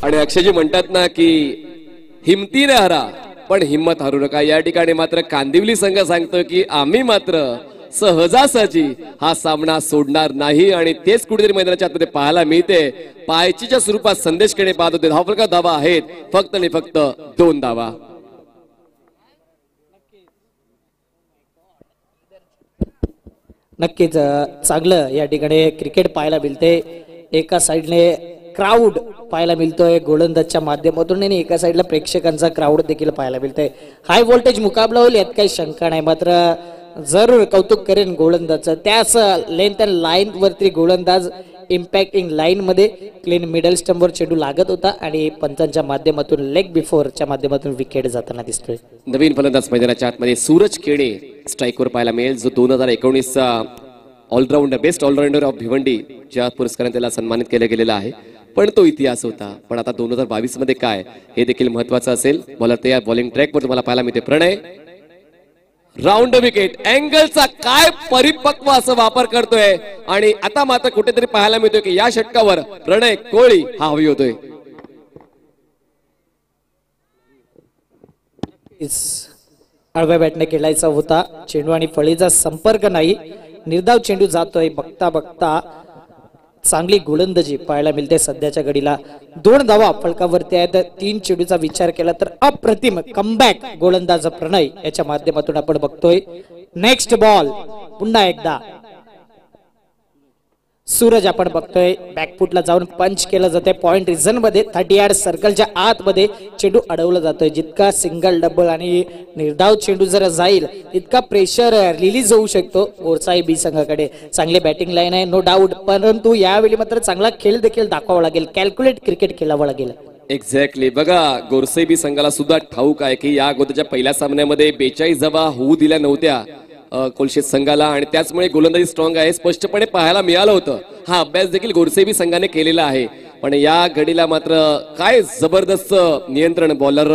आणि अक्षयजी म्हणतात ना की हिमतीने हरा पण हिम्मत हरू नका. या ठिकाणी मात्र कांदिवली संघ सांगतो की आम्ही मात्र सहजासहजी हा सामना सोडणार नाही आणि तेच कुठेतरी मैदानाच्या आतमध्ये पाहायला मिळते. पायचीच्या स्वरूपात संदेश केणे बाद होते. धावफलका धावा आहेत फक्त आणि फक्त 2 धावा. नक्कीच चांगलं या ठिकाणी क्रिकेट पाहायला मिळते. एका साइडने क्राऊड पाहायला मिळतोय गोलंदाजच्या माध्यमातून आणि एका साइडला प्रेक्षकांचा क्राऊड देखील पाहायला मिळतोय. हाय व्होल्टेज मुकाबला होईल यात काही शंका नाही. मात्र जरूर कौतुक करेन गोलंदाजचं. त्याच लेंथ अँड लाईन वरती गोलंदाज इम्पॅक्टिंग लाईन मध्ये क्लीन मिडल स्टंपवर चेंडू लागत होता आणि पंचांच्या माध्यमातून लेग बिफोरच्या माध्यमातून विकेट जाताना दिसतोय. नवीन फलंदाज मैदानाच्या आतमध्ये सूरज केणे स्ट्राईकवर पाहायला मिळेल जो 2019चा allrounder best allrounder of Bhiwandi ज्या पुरस्काराने त्याला सन्मानित केलं गेलेलं आहे. पण तो इतिहास होता. पण आता 2022 मध्ये काय हे देखील महत्वाचं असेल. बॉलर तयार बॉलिंग ट्रॅकवर तुम्हाला पाहायला मिळते प्रणय. राऊंड विकेट अँगलचा काय परिपक्व असं वापर करतोय आणि आता मात्र कुठेतरी पाहायला मिळतोय की या षटकावर प्रणय कोळी हा हवी होतोय. आडव्या बॅटने खेळायचा होता चेंडू आणि फळीचा संपर्क नाही. निर्धाव चेंडू जातोय. बघता बघता चांगली गोलंदाजी पाहायला मिळते सध्याच्या घडीला. 2 धावा फलकावरती आहेत. 3 चेंडूचा विचार केला तर अप्रतिम कमबॅक गोलंदाज प्रणय याच्या माध्यमातून आपण बघतोय. नेक्स्ट बॉल पुन्हा एकदा सूरज आपण बघतोय बॅकफुटला जाऊन पंच केलं जाते पॉइंट रिझन मध्ये 30 यार्ड सर्कलच्या आतमध्ये चेंडू अडवला जातोय. जितका सिंगल डबल आणि निर्धाव चेंडू जर जाईल तितका प्रेशर रिलीज होऊ शकतो ओरसाई बी संघाकडे. चांगली बॅटिंग लाईन आहे नो डाऊट. परंतु यावेळी मात्र चांगला खेळ देखील दाखवावा लागेल. कॅल्क्युलेट क्रिकेट खेळावं लागेल. एक्झॅक्टली. बघा गोरसेबी संघाला सुद्धा ठाऊक आहे की या अगोदरच्या पहिल्या सामन्यामध्ये 42 धावा होऊ दिल्या नव्हत्या कोलशेत संघाला आणि त्याचमुळे गोलंदाजी स्ट्रॉंग आहे स्पष्टपणे पाहायला मिळालं होतं. हा अभ्यास देखील गोरसेबी संघाने केलेला आहे. पण या घडीला मात्र काय जबरदस्त नियंत्रण बॉलर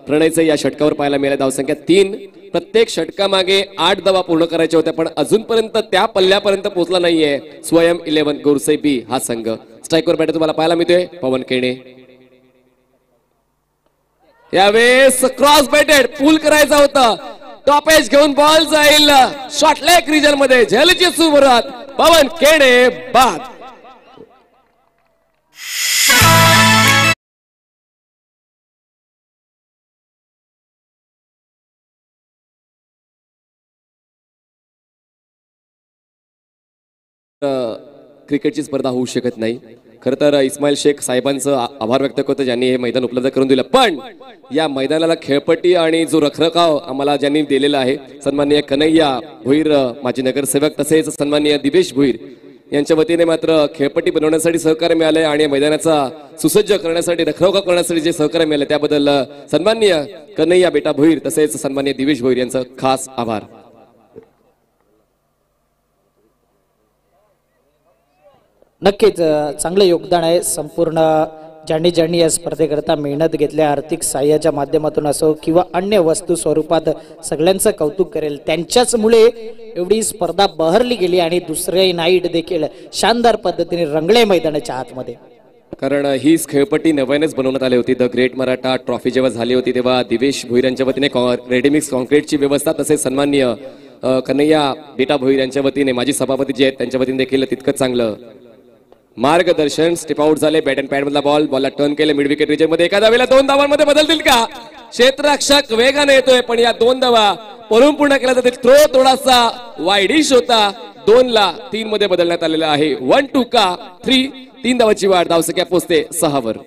प्रणयचं या षटकावर पाहायला मिळालं. धावसंख्या 3. प्रत्येक षटकामागे 8 धावा पूर्ण करायच्या होत्या पण अजूनपर्यंत त्या पल्ल्यापर्यंत पोहोचला नाहीये स्वयं 11 गोरसेबी हा संघ. स्ट्राईकवर बॅटर तुम्हाला पाहायला मिळतोय पवन केणे. यावेळेस क्रॉस बॅटेड पूल करायचा होता. टॉप एज घेऊन बॉल जाईल शॉर्ट लेग रिजन मध्ये. झेलची सुरुवात पवन केणे बाद. क्रिकेटची स्पर्धा होऊ शकत नाही. खरं तर इस्माईल शेख साहेबांचं आभार व्यक्त करतो ज्यांनी हे मैदान उपलब्ध करून दिलं. पण या मैदानाला खेळपट्टी आणि जो रखरखाव आम्हाला ज्यांनी दिलेला आहे सन्माननीय कन्हैया भोईर माजी नगरसेवक तसेच सन्माननीय दिवेश भोईर यांच्या वतीने मात्र खेळपट्टी बनवण्यासाठी सहकार्य मिळालंय आणि मैदानाचा सुसज्ज करण्यासाठी रखरखाव करण्यासाठी जे सहकार्य मिळालं त्याबद्दल सन्माननीय कन्हैया बेटा भोईर तसेच सन्माननीय दिवेश भोईर यांचं खास आभार. नक्कीच चांगलं योगदान आहे. संपूर्ण ज्यांनी या स्पर्धेकरता मेहनत घेतल्या आर्थिक सहाय्याच्या माध्यमातून असो किंवा अन्य वस्तू स्वरूपात सगळ्यांचं कौतुक करेल. त्यांच्याचमुळे एवढी स्पर्धा बहरली गेली आणि दुसरे नाईट देखील शानदार पद्धतीने रंगले मैदानाच्या आतमध्ये. कारण ही खेळपट्टी नव्यानेच बनवण्यात आली होती. द ग्रेट मराठा ट्रॉफी जेव्हा झाली होती तेव्हा दिवेश भोईर यांच्या वतीने रेडीमिक्स कॉन्क्रीटची व्यवस्था तसेच सन्माननीय कन्हैया बेटा भोईर यांच्या वतीने माजी सभापती जे आहेत त्यांच्या वतीने देखील तितकंच चांगलं मार्गदर्शन. स्टेप आउट झाले. बॅट अँड पॅड मधला बॉलला टर्न केले मिड विकेट रिजन मध्ये. एका धावेला 2 धावांमध्ये बदलतील का? क्षेत्ररक्षक वेगाने येतोय पण या 2 धावा पळून पूर्ण केल्या जातील. थ्रो थोडासा वाईडिश होता. 2ला 3 मध्ये बदलण्यात आलेला आहे. 1-2 का 3 धावाची वाढ. धावसंख्या पोहोचते 6 वर.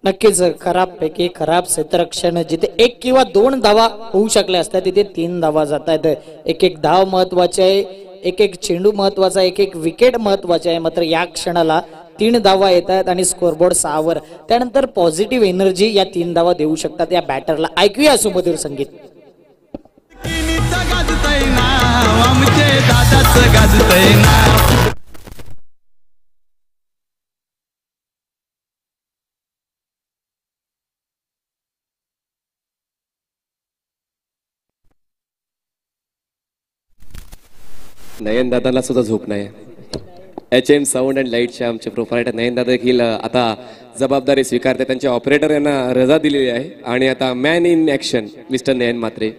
नक्कीच खराब पैकी खराब क्षेत्ररक्षण जिथे 1 किंवा 2 धावा होऊ शकल्या असतात तिथे 3 धावा जात आहेत. एक धाव महत्वाचे आहे. एक चेंडू महत्वाचा. एक विकेट महत्वाचे आहे. मात्र या क्षणाला 3 धावा येत आहेत आणि स्कोरबोर्ड 6 वर. त्यानंतर पॉझिटिव्ह एनर्जी या 3 धावा देऊ शकतात या बॅटरला. ऐकूया सुमधुर संगीत. गाजतय नाव आमचे दादाच गाजतय नाव नयन दादाला सुद्धा झोप नाही. HM साऊंड अँड लाईटचे आमचे प्रोप्रायटर नयन दादा देखील आता जबाबदारी स्वीकारते. त्यांचे ऑपरेटर यांना रजा दिलेली आहे आणि आता man in action mister Nayan Mhatre,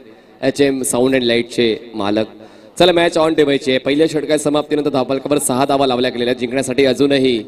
HM sound and लाईटचे मालक. चला मॅच ऑन ठेवायची आहे. पहिल्या षटकाच्या समाप्तीनंतर धावफलकावर 6 धावा लावल्या गेलेल्या. जिंकण्यासाठी अजूनही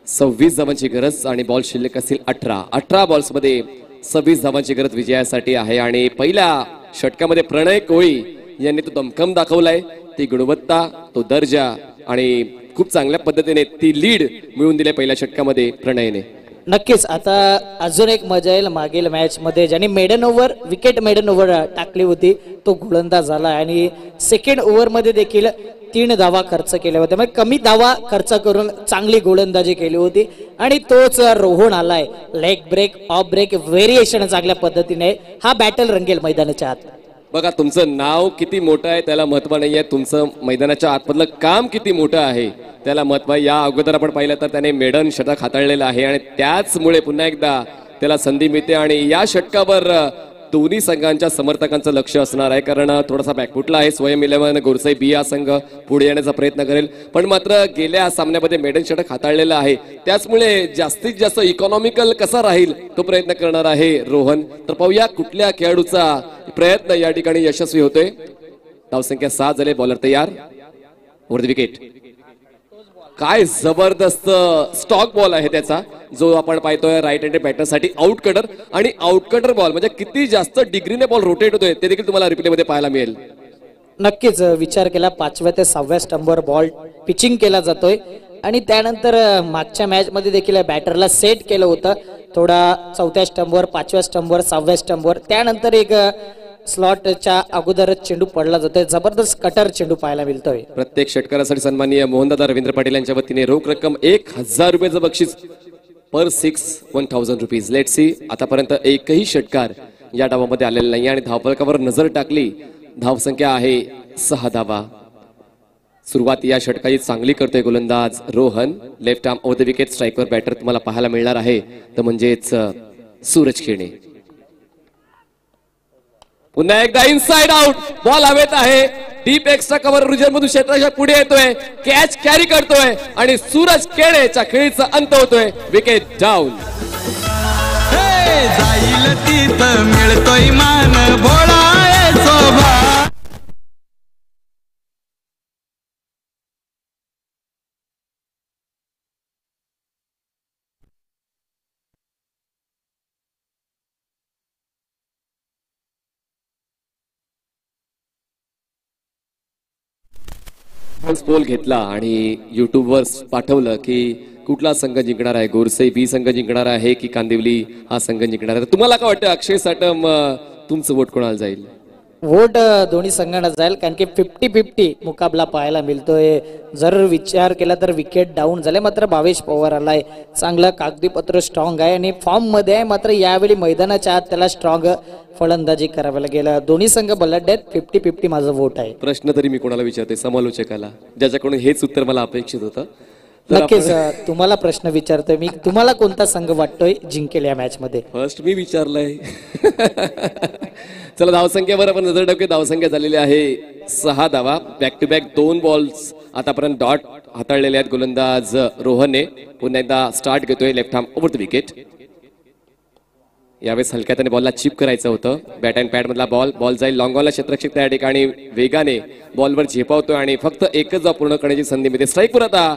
26 धावांची गरज आणि बॉल शिल्लक असतील 18 बॉल्समध्ये 26 धावांची गरज विजयासाठी आहे. आणि पहिल्या षटकामध्ये प्रणय कोळी यांनी तो दमखम दाखवलाय, ती गुणवत्ता, तो दर्जा आणि खूप चांगल्या पद्धतीने ती लीड मिळवून दिली पहिल्या षटकामध्ये प्रणयने. नक्कीच आता अजून एक मजा येईल. मागील मॅच मध्ये ज्याने विकेट मेडन ओव्हर टाकली होती तो गोलंदाज झाला आणि सेकंड ओव्हर मध्ये देखील 3 धावा खर्च केल्या होत्या. म्हणजे कमी धावा खर्च करून चांगली गोलंदाजी केली होती आणि तोच रोहन आलाय. Leg break, off break, variation चांगल्या पद्धतीने हा बॅटल रंगेल मैदानाच्या आत. बघा तुमचं नाव किती मोठं आहे त्याला महत्व नाहीये, तुमचं मैदानाच्या आतमधलं काम किती मोठं आहे त्याला महत्व आहे. या अगोदर आपण पाहिलं तर त्याने मेडन षटक हाताळलेलं आहे आणि त्याचमुळे पुन्हा एकदा त्याला संधी मिळते. आणि या षटकावर दोन्ही संघांच्या समर्थकांचं लक्ष असणार आहे, कारण थोडासा बॅकफुटला आहे. स्वयं 11 गोरसाई बी हा संघ पुढे येण्याचा प्रयत्न करेल, पण मात्र गेल्या सामन्यामध्ये मेडन षटक हाताळलेलं आहे, त्याचमुळे जास्तीत जास्त इकॉनॉमिकल कसा राहील तो प्रयत्न करणार आहे रोहन. तर पाहूया कुठल्या खेळाडूचा प्रयत्न या ठिकाणी यशस्वी होतोय. धावसंख्या 6 झाले. बॉलर तयार. Were the wicket. काय जबरदस्त स्टॉक बॉल आहे त्याचा, जो आपण पाहतोय राईट हँडेड बॅटरसाठी आउटकटर. आणि आउटकटर बॉल म्हणजे किती जास्त डिग्रीने बॉल रोटेट होतोय ते देखील तुम्हाला रिप्ले मध्ये पाहायला मिळेल. नक्कीच विचार केला 5व्या ते 6व्या स्टंपवर बॉल पिचिंग केला जातोय आणि त्यानंतर मागच्या मॅच मध्ये देखील बॅटरला सेट केलं होतं थोडा 4थ्या स्टंपवर, 5व्या स्टंपवर, 6व्या स्टंपवर. त्यानंतर एक स्लॉटच्या अगोदरच चेंडू पडला जातोय. जबरदस्त कटर चेंडू पाहायला मिळतोय. प्रत्येक षटकारासाठी सन्माननीय मोहनदादा रवींद्र पाटील यांच्या वतीने रोख रक्कम 1000 रुपयाचं बक्षीस पर 6 1000 रुपीज. Let's see. आतापर्यंत एकही षटकार या डावामध्ये आलेला नाही आणि धावफलकावर नजर टाकली, धावसंख्या आहे 6 धावा. सुरुवात या षटकाची चांगली करतोय गोलंदाज Rohan. Left arm over the wicket striker batter तुम्हाला पाहायला मिळणार आहे, तर म्हणजेच सूरज खेणे. पुन्हा एकदा इनसाइड आउट बॉल हवेत आहे. डीप एक्स्ट्रा कव्हर रिजन मधून क्षेत्राच्या पुढे येतोय, कॅच कॅरी करतोय आणि सूरज खेळेच्या खेळीचा अंत होतोय. Wicket down. जाईल तिथं मिळतोय मान भोळा शोभा. पोल घेतला आणि युट्यूबवर पाठवलं की कुठला संघ जिंकणार आहे, गोरसई बी संघ जिंकणार आहे की कांदिवली हा संघ जिंकणार आहे. तुम्हाला काय वाटतं अक्षय साटम, तुमचं वोट कोणाला जाईल? वोट दोन्ही संघांना जाईल, कारण की 50-50 मुकाबला पाहायला मिळतोय. जर विचार केला तर विकेट डाऊन झाले, मात्र भावेश पवार आलाय. चांगलं कागदीपत्र स्ट्रॉंग आहे आणि फॉर्म मध्ये आहे, मात्र यावेळी मैदानाच्या आत त्याला स्ट्रॉंग फलंदाजी करावी लागेल. दोन्ही संघ बलट आहेत. 50-50 माझं वोट आहे. प्रश्न तरी मी कोणाला विचारते? समालोचकाला, ज्याच्याकडून हेच उत्तर मला अपेक्षित होतं. नक्कीच तुम्हाला प्रश्न विचारतोय मी, तुम्हाला कोणता संघ वाटतोय जिंकेल या मॅच मध्ये? फर्स्ट मी विचारलंय. चला धावसंख्येवर आपण नजर टाकूया. धावसंख्या झालेली आहे 6 धावा. बॅक टू बॅक 2 बॉल्स आतापर्यंत डॉट हाताळलेले आहेत गोलंदाज रोहनने. पुन्हा एकदा स्टार्ट घेतोय. Left arm over the wicket. यावेळेस हलक्या त्याने बॉलला चिप करायचं होतं. बॅट अँड पॅड मधला बॉल जाईल लॉंग ऑनला. क्षेत्ररक्षक त्या ठिकाणी वेगाने बॉलवर झेपावतोय आणि फक्त एकच धाव पूर्ण करण्याची संधी मिळते. स्ट्राईकवर आता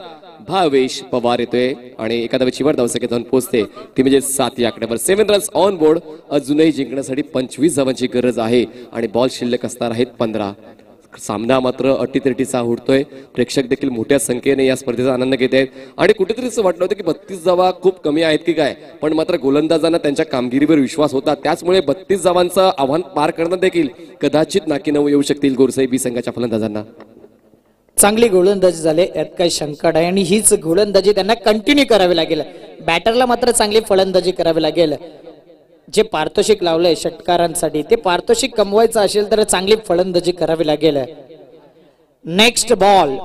भावेश पवार येतोय आणि एका धावेची धावसंख्या जाऊन पोहोचते, ती म्हणजे 7 या आकड्यावर. 7 रन्स ऑन बोर्ड. अजूनही जिंकण्यासाठी 25 धावांची गरज आहे आणि बॉल शिल्लक असणार आहेत 15. सामना मात्र अटीतटीचा उडतोय. प्रेक्षक देखील मोठ्या संख्येने या स्पर्धेचा आनंद घेत आहेत आणि कुठेतरी असं वाटलं होतं की 32 धावा खूप कमी आहेत की काय, पण मात्र गोलंदाजांना त्यांच्या कामगिरीवर विश्वास होता. त्याचमुळे 32 धावांचं आव्हान पार करणं देखील कदाचित नाकी नऊ येऊ शकतील गोरसाई बी संघाच्या फलंदाजांना. चांगली गोलंदाजी झाले, यात काही शंका नाही आणि हीच गोलंदाजी त्यांना कंटिन्यू करावी लागेल. बॅटरला मात्र चांगली फलंदाजी करावी लागेल. जे पारितोषिक लावलंय षटकारांसाठी ते पारितोषिक कमवायचं असेल तर चांगली फलंदाजी करावी लागेल. नेक्स्ट बॉल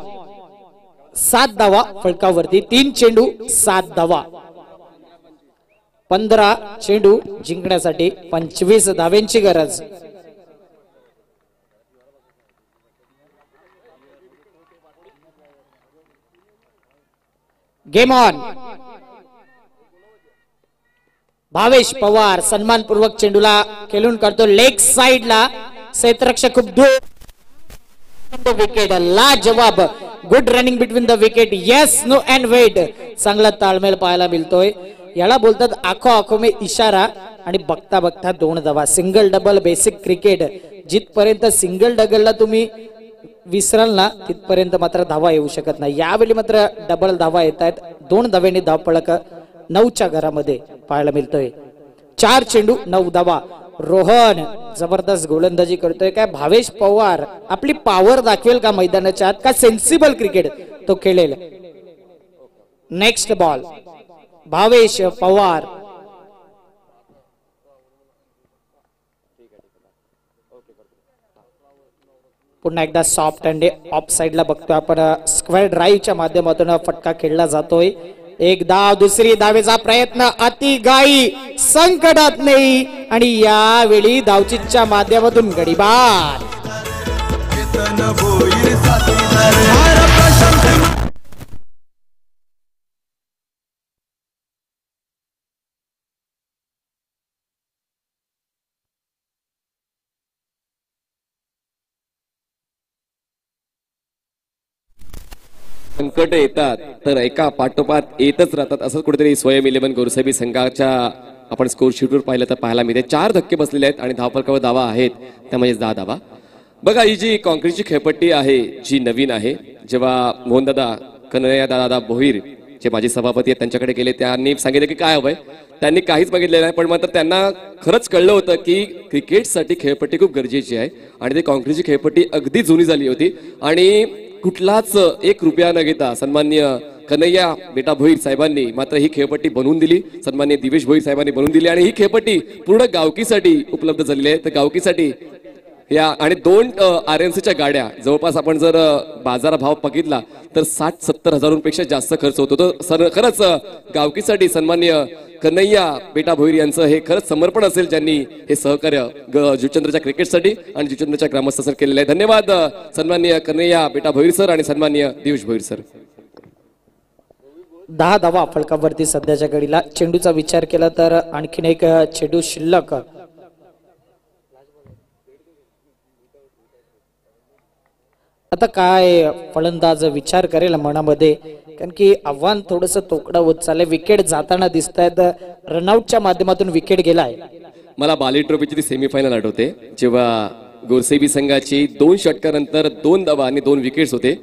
7 धावा फलकावरती. 3 चेंडू 7 धावा. 15 चेंडू जिंकण्यासाठी 25 धाव्यांची गरज. Game on. भावेश पवार सन्मानपूर्वक चेंडूला खेळून करतो लेग साइडला. क्षेत्ररक्षक खूप दूर विकेट. ला जवाब. Good running between the wicket. Yes no and wait. चांगला ताळमेळ पाहायला मिळतोय. याला बोलतात आखो आखो में इशारा. आणि बघता बघता 2 धावा. Single double basic cricket. जिथपर्यंत सिंगल डबलला तुम्ही विसराल ना तिथपर्यंत मात्र धावा येऊ शकत नाही. यावेळी मात्र डबल धावा येत आहेत. 2 धाव्यांनी धावफलक 9च्या घरामध्ये पाहायला मिळतोय. 4 चेंडू 9 धावा. रोहन जबरदस्त गोलंदाजी करतोय. काय भावेश पवार आपली पॉवर दाखवेल का मैदानाच्या आत, का सेन्सिबल क्रिकेट तो खेळेल. Next ball. भावेश पवार. पुन्हा एकदा सॉफ्ट अंडे ऑफ साइडला बघतोय आपण. स्क्वेअर ड्राईव्हच्या माध्यमातून फटका खेळला जातोय. एक धाव. दुसरी धावेचा प्रयत्न अतिगाई संकटात नाही. आणि यावेळी धावचीच्या माध्यमातून गडीबार. संकट येतात तर एका पाठोपाठ येतच राहतात. असं कुठेतरी स्वयं 11 गोरसेबी संघाच्या आपण स्कोर शीटवर पाहिलं तर पाहायला मिळते. 4 धक्के बसलेले आहेत आणि धावफलकावर धावा आहेत त्या म्हणजे 10 धावा. बघा ही जी कॉन्क्रीटची खेळपट्टी आहे जी नवीन आहे. जेव्हा मोहनदादा कन्हैया दादा भोईर जे माजी सभापती आहेत त्यांच्याकडे गेले त्यांनी सांगितलं की काय हवंय. त्यांनी काहीच मागितलेलं नाही पण मात्र त्यांना खरंच कळलं होतं की क्रिकेटसाठी खेळपट्टी खूप गरजेची आहे. आणि ती कॉन्क्रीटची खेळपट्टी अगदी जुनी झाली होती आणि कुठलाच 1 रुपया न घेता सन्माननीय कन्हैया बेटा भोईर साहेबांनी मात्र ही खेळपट्टी बनवून दिली. सन्माननीय दिवेश भोईर साहेबांनी बनवून दिली आणि ही खेळपट्टी पूर्ण गावकीसाठी उपलब्ध झालेली आहे. तर गावकीसाठी या आणि 2 RMCच्या गाड्या जवळपास आपण जर बाजारभाव बघितला तर 60-70 हजारांपेक्षा जास्त खर्च होतो. तर खरंच गावकीसाठी सन्माननीय कन्हैया बेटा भोईर यांचं हे खरंच समर्पण असेल ज्यांनी हे सहकार्य जुचंद्रच्या क्रिकेटसाठी आणि जुचंद्रच्या ग्रामस्थांसाठी केलेलं आहे. धन्यवाद सन्माननीय कन्हैया बेटा भोईर सर आणि सन्माननीय दिवेश भोईर सर. 10 धावा फलकावरती सध्याच्या घडीला. चेंडूचा विचार केला तर आणखीन एक चेंडू शिल्लक. आता काय फलंदाज विचार करेल मनामध्ये, कारण की आव्हान थोडस तोकडा होत चाललंय. विकेट जाताना दिसत आहेत. रनआउटच्या माध्यमातून विकेट गेलाय. मला बाली ट्रॉफीची ती सेमीफायनल आठवते जेव्हा गोरसेबी संघाची 2 षटकानंतर 2 धावा आणि 2 विकेट्स होते.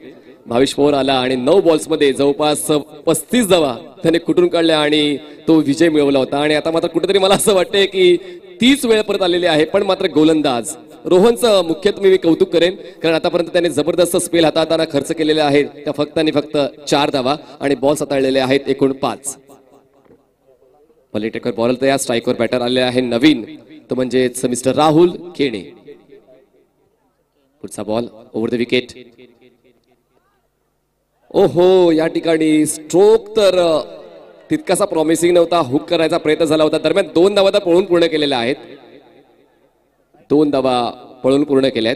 भावेश पवार आला आणि 9 बॉल्समध्ये जवळपास 35 धावा त्याने कुठून काढल्या आणि तो विजय मिळवला होता. आणि आता मात्र कुठेतरी मला असं वाटतंय की 30 वेळ परत आलेले आहे पण मात्र गोलंदाज रोहनचं मुख्यत्वे मी कौतुक करेन कारण आतापर्यंत त्याने जबरदस्त स्पेल हाताळताना खर्च केलेले आहेत त्या फक्त आणि फक्त 4 धावा आणि बॉल्स हाताळलेले आहेत एकूण 5. पॉलिटेकर बॉलर तर या स्ट्राईकवर बॅटर आले आहे नवीन तो म्हणजेच मिस्टर राहुल केणे. पुढचा बॉल ओव्हर द विकेट. ओहो या ठिकाणी स्ट्रोक तर तितकासा प्रॉमिसिंग नव्हता. हुक करायचा प्रयत्न झाला होता. दरम्यान 2 धावा तर पळून पूर्ण केलेल्या आहेत. 2 धावा पळून पूर्ण केल्यात.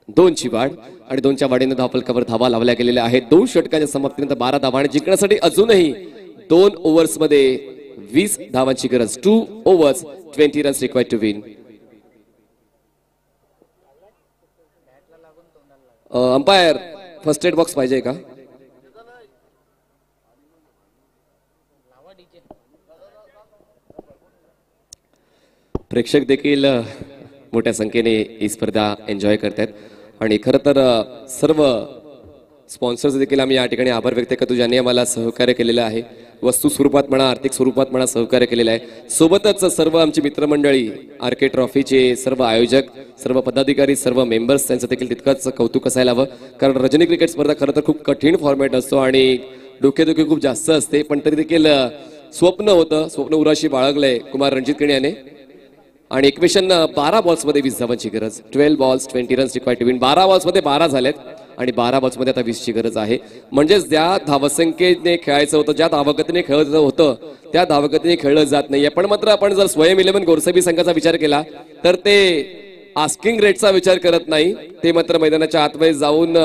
2ची वाढ आणि 2च्या वाढीने धावफलकावर धावा लावल्या गेलेल्या आहेत. 2 षटकांच्या समाप्तीनंतर 12 धावा आणि जिंकण्यासाठी अजूनही 2 ओव्हर्समध्ये 20 धावांची गरज. 2 overs 20 runs required to win. Umpire first aid box पाहिजे का? प्रेक्षक देखील मोठ्या संख्येने ही स्पर्धा एन्जॉय करतात आणि खरं तर सर्व स्पॉन्सर्स देखील आम्ही या ठिकाणी आभार व्यक्त करतो ज्यांनी आम्हाला सहकार्य केलेलं आहे. वस्तू स्वरूपात म्हणा आर्थिक स्वरूपात म्हणा सहकार्य केलेलं आहे. सोबतच सर्व आमची मित्रमंडळी आरके ट्रॉफीचे सर्व आयोजक सर्व पदाधिकारी सर्व मेंबर्स त्यांचं देखील तितकंच कौतुक असायला हवं कारण रजनी क्रिकेट स्पर्धा खरं तर खूप कठीण फॉर्मॅट असतो आणि डोकेदुखी खूप जास्त असते पण तरी देखील स्वप्न होतं. स्वप्न उराशी बाळगलंय कुमार रणजित केणी याने आणि इक्वेशन 12 बॉल्समध्ये 20 धावांची गरज. 12 balls 20 runs required to win. 12 बॉल्समध्ये 12 झालेत आणि 12 बॉल्समध्ये आता 20ची गरज आहे. म्हणजेच ज्या धावसंख्येने खेळायचं होतं ज्या धावगतीने खेळायचं होतं त्या धावगतीने खेळलं जात नाहीये. पण मात्र आपण जर स्वयं 11 गोरसेबी संघाचा विचार केला तर ते आस्किंग रेटचा विचार करत नाही. ते मात्र मैदानाच्या आतमध्ये जाऊन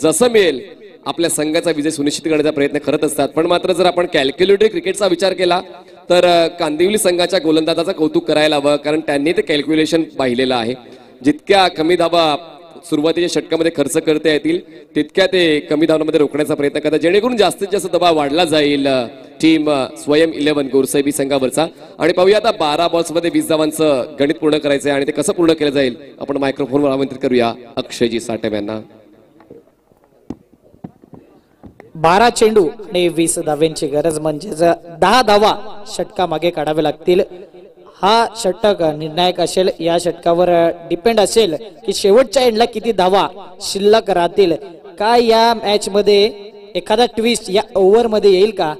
जसं मिळेल आपल्या संघाचा विजय सुनिश्चित करण्याचा प्रयत्न करत असतात. पण मात्र जर आपण कॅल्क्युलेटेड क्रिकेटचा विचार केला तर कांदिवली संघाच्या गोलंदाजाचं कौतुक करायला हवं, कारण त्यांनी ते कॅल्क्युलेशन पाहिलेलं आहे. जितक्या कमी धावा सुरुवातीच्या षटकामध्ये खर्च करता येतील तितक्या ते कमी धावांमध्ये रोखण्याचा प्रयत्न करतात, जेणेकरून जास्तीत जास्त दबाव वाढला जाईल टीम स्वयं 11 गोरसाहेबी संघावरचा. आणि पाहूया आता 12 बॉल्समध्ये 20 धावांचं गणित पूर्ण करायचं आहे आणि ते कसं पूर्ण केलं जाईल आपण मायक्रोफोनवर आमंत्रित करूया अक्षयजी साठम यांना. 12 चेंडू आणि 20 धाव्यांची गरज, म्हणजे 10 धावा षटकामागे काढावे लागतील. हा षटक निर्णायक असेल, या षटकावर डिपेंड असेल की शेवटच्या एंडला किती धावा शिल्लक राहतील. काय या मॅच मध्ये एखादा ट्विस्ट या ओव्हर मध्ये येईल का?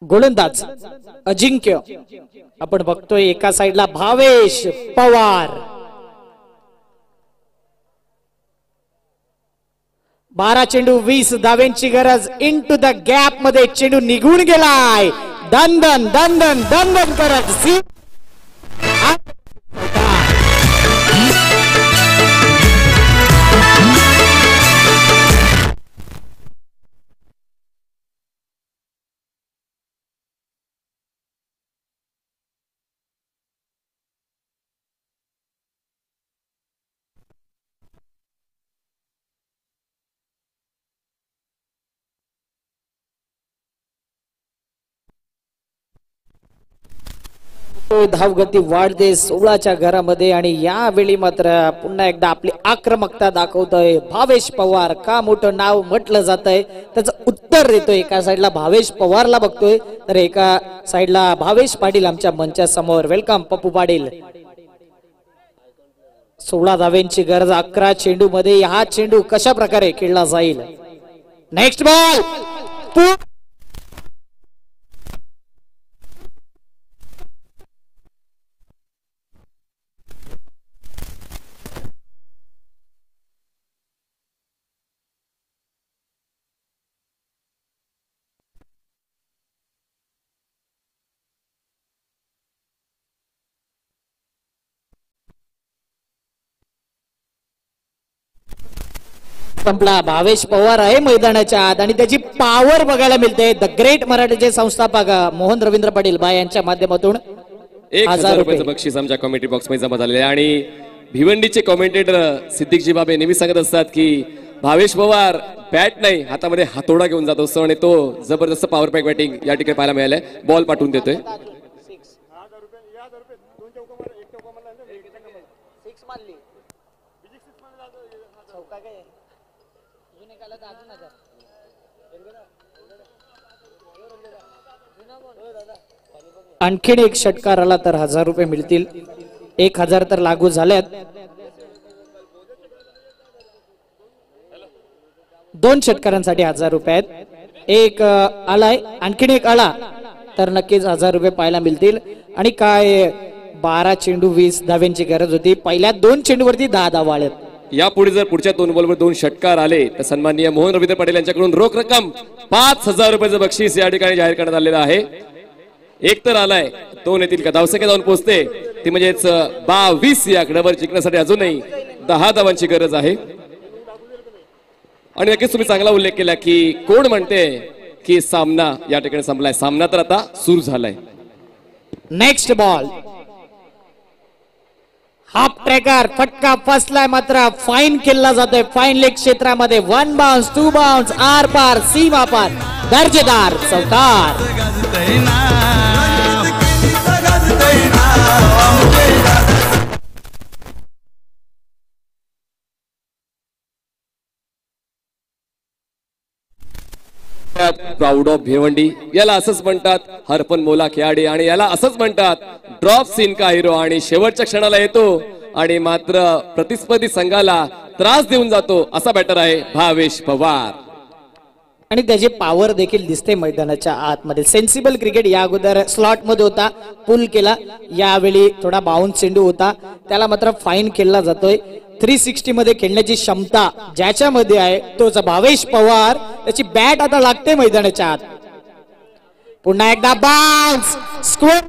गोलंदाज अजिंक्य आपण बघतोय, एका साइडला भावेश पवार. 12 चेंडू 20 धाव्यांची गरज. इनटू द गॅप मध्ये चेंडू निघून गेलाय. दंदन दंदन दंदन करत धावगती वाढते 16च्या घरामध्ये. आणि यावेळी मात्र पुन्हा एकदा आपली आक्रमकता दाखवतोय भावेश पवार. का मोठं नाव म्हटलं जात आहे त्याचं उत्तर देतोय. एका साईडला भावेश पवारला बघतोय तर एका साईडला भावेश पाटील आमच्या मंचा समोर. वेलकम पप्पू पाटील. 16 धाव्यांची गरज 11 चेंडू मध्ये. हा चेंडू कशा प्रकारे खेळला जाईल? Next ball. संपला. भावेश पवार आहे मैदानाच्या आत आणि त्याची पॉवर बघायला मिळते. द ग्रेट मराठीचे संस्थापक मोहन रवींद्र पाटील बाय यांच्या माध्यमातून 1000 रुपयाचं बक्षीस आमच्या कॉमेंट्री बॉक्स मध्ये जमा झालेले आहे. आणि भिवंडीचे कॉमेंटेटर सिद्दीकजी बाबे नेहमी सांगत असतात की भावेश पवार बॅट नाही हातामध्ये हातोडा घेऊन जात असतो आणि तो जबरदस्त पॉवर पॅक बॅटिंग या ठिकाणी पाहायला मिळालंय. बॉल पाठवून देतोय. आणखीन एक षटकार आला तर 1000 रुपये मिळतील. 1000 तर लागू झाल्यात. 2 षटकारांसाठी 1000 रुपये आहेत. एक आलाय, आणखीन एक आला तर नक्कीच 1000 रुपये पाहायला मिळतील. आणि काय 12 चेंडू 20 धाव्यांची गरज होती. पहिल्या 2 चेंडूवरती 10 धावा आल्यात. यापुढे जर पुढच्या 2 बॉलवर 2 षटकार आले तर सन्माननीय मोहन रवींद्र पाटील यांच्याकडून रोख रक्कम 5000 रुपयाचं बक्षीस या ठिकाणी जाहीर करण्यात आलेलं आहे. एक तर आलाय, 2 येतील का? धावसंख्या जाऊन पोहोचते ती म्हणजेच 22. या आकड्यावर जिंकण्यासाठी अजूनही 10 धावांची गरज आहे. आणि नक्कीच तुम्ही चांगला उल्लेख केला की कोण म्हणते की सामना या ठिकाणी संपलाय. सामना तर आता सुरू झालाय. Next ball. हाफ ट्रॅकर फटका फसलाय, मात्र फाईन केला जातोय. फाईन लेग क्षेत्रामध्ये 1 बाउन्स 2 बाउन्स आर पार सीमा पार दर्जेदार चौकार. प्राऊड ऑफ भिवंडी याला असंच म्हणतात. हरपन मोला खेळाडी आणि याला असंच म्हणतात ड्रॉप सीन का हिरो. आणि शेवटच्या क्षणाला येतो आणि मात्र प्रतिस्पर्धी संघाला त्रास देऊन जातो असा बॅटर आहे भावेश पवार. आणि त्याची पॉवर देखील दिसते मैदानाच्या आतमध्ये. सेन्सिबल क्रिकेट या अगोदर स्लॉट मध्ये होता, पुल केला. यावेळी थोडा बाउन्स चेंडू होता, त्याला मात्र फाईन खेळला जातोय. 360 मध्ये खेळण्याची क्षमता ज्याच्यामध्ये आहे तोच भावेश पवार. त्याची बॅट आता लागते मैदानाच्या आत. पुन्हा एकदा बाउन्स स्क्वेअर.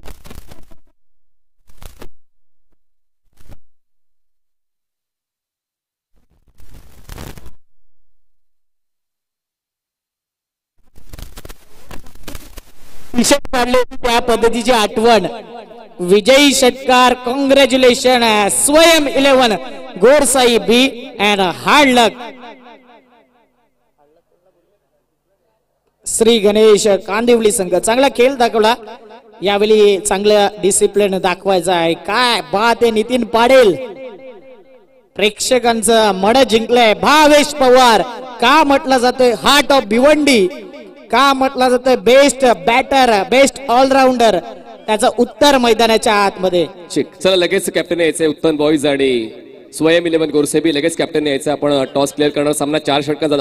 त्या पद्धतीची आठवण. विजयी षटकार. कॉंग्रॅच्युलेशन स्वयं 11 गोरसाई बी अँड हार्ड लक. श्री गणेश कांदिवली संघ चांगला खेळ दाखवला. यावेळी चांगला डिसिप्लिन दाखवायचा आहे. काय बात आहे नितीन पाटील. प्रेक्षकांचं मन जिंकलंय. भावेश पवार का म्हटलं जातोय हार्ट ऑफ भिवंडी, का म्हटलं जातोय बेस्ट बॅटर, बेस्ट ऑलराऊंडर, त्याचं उत्तर मैदानाच्या आतमध्ये. चला लगेच कॅप्टन यायचंय. उत्तम बॉईज आणि स्वयं 11 गोरसेबी लगेच कॅप्टन यायचं. आपण टॉस क्लिअर करणार. सामना 4 षटकांचा.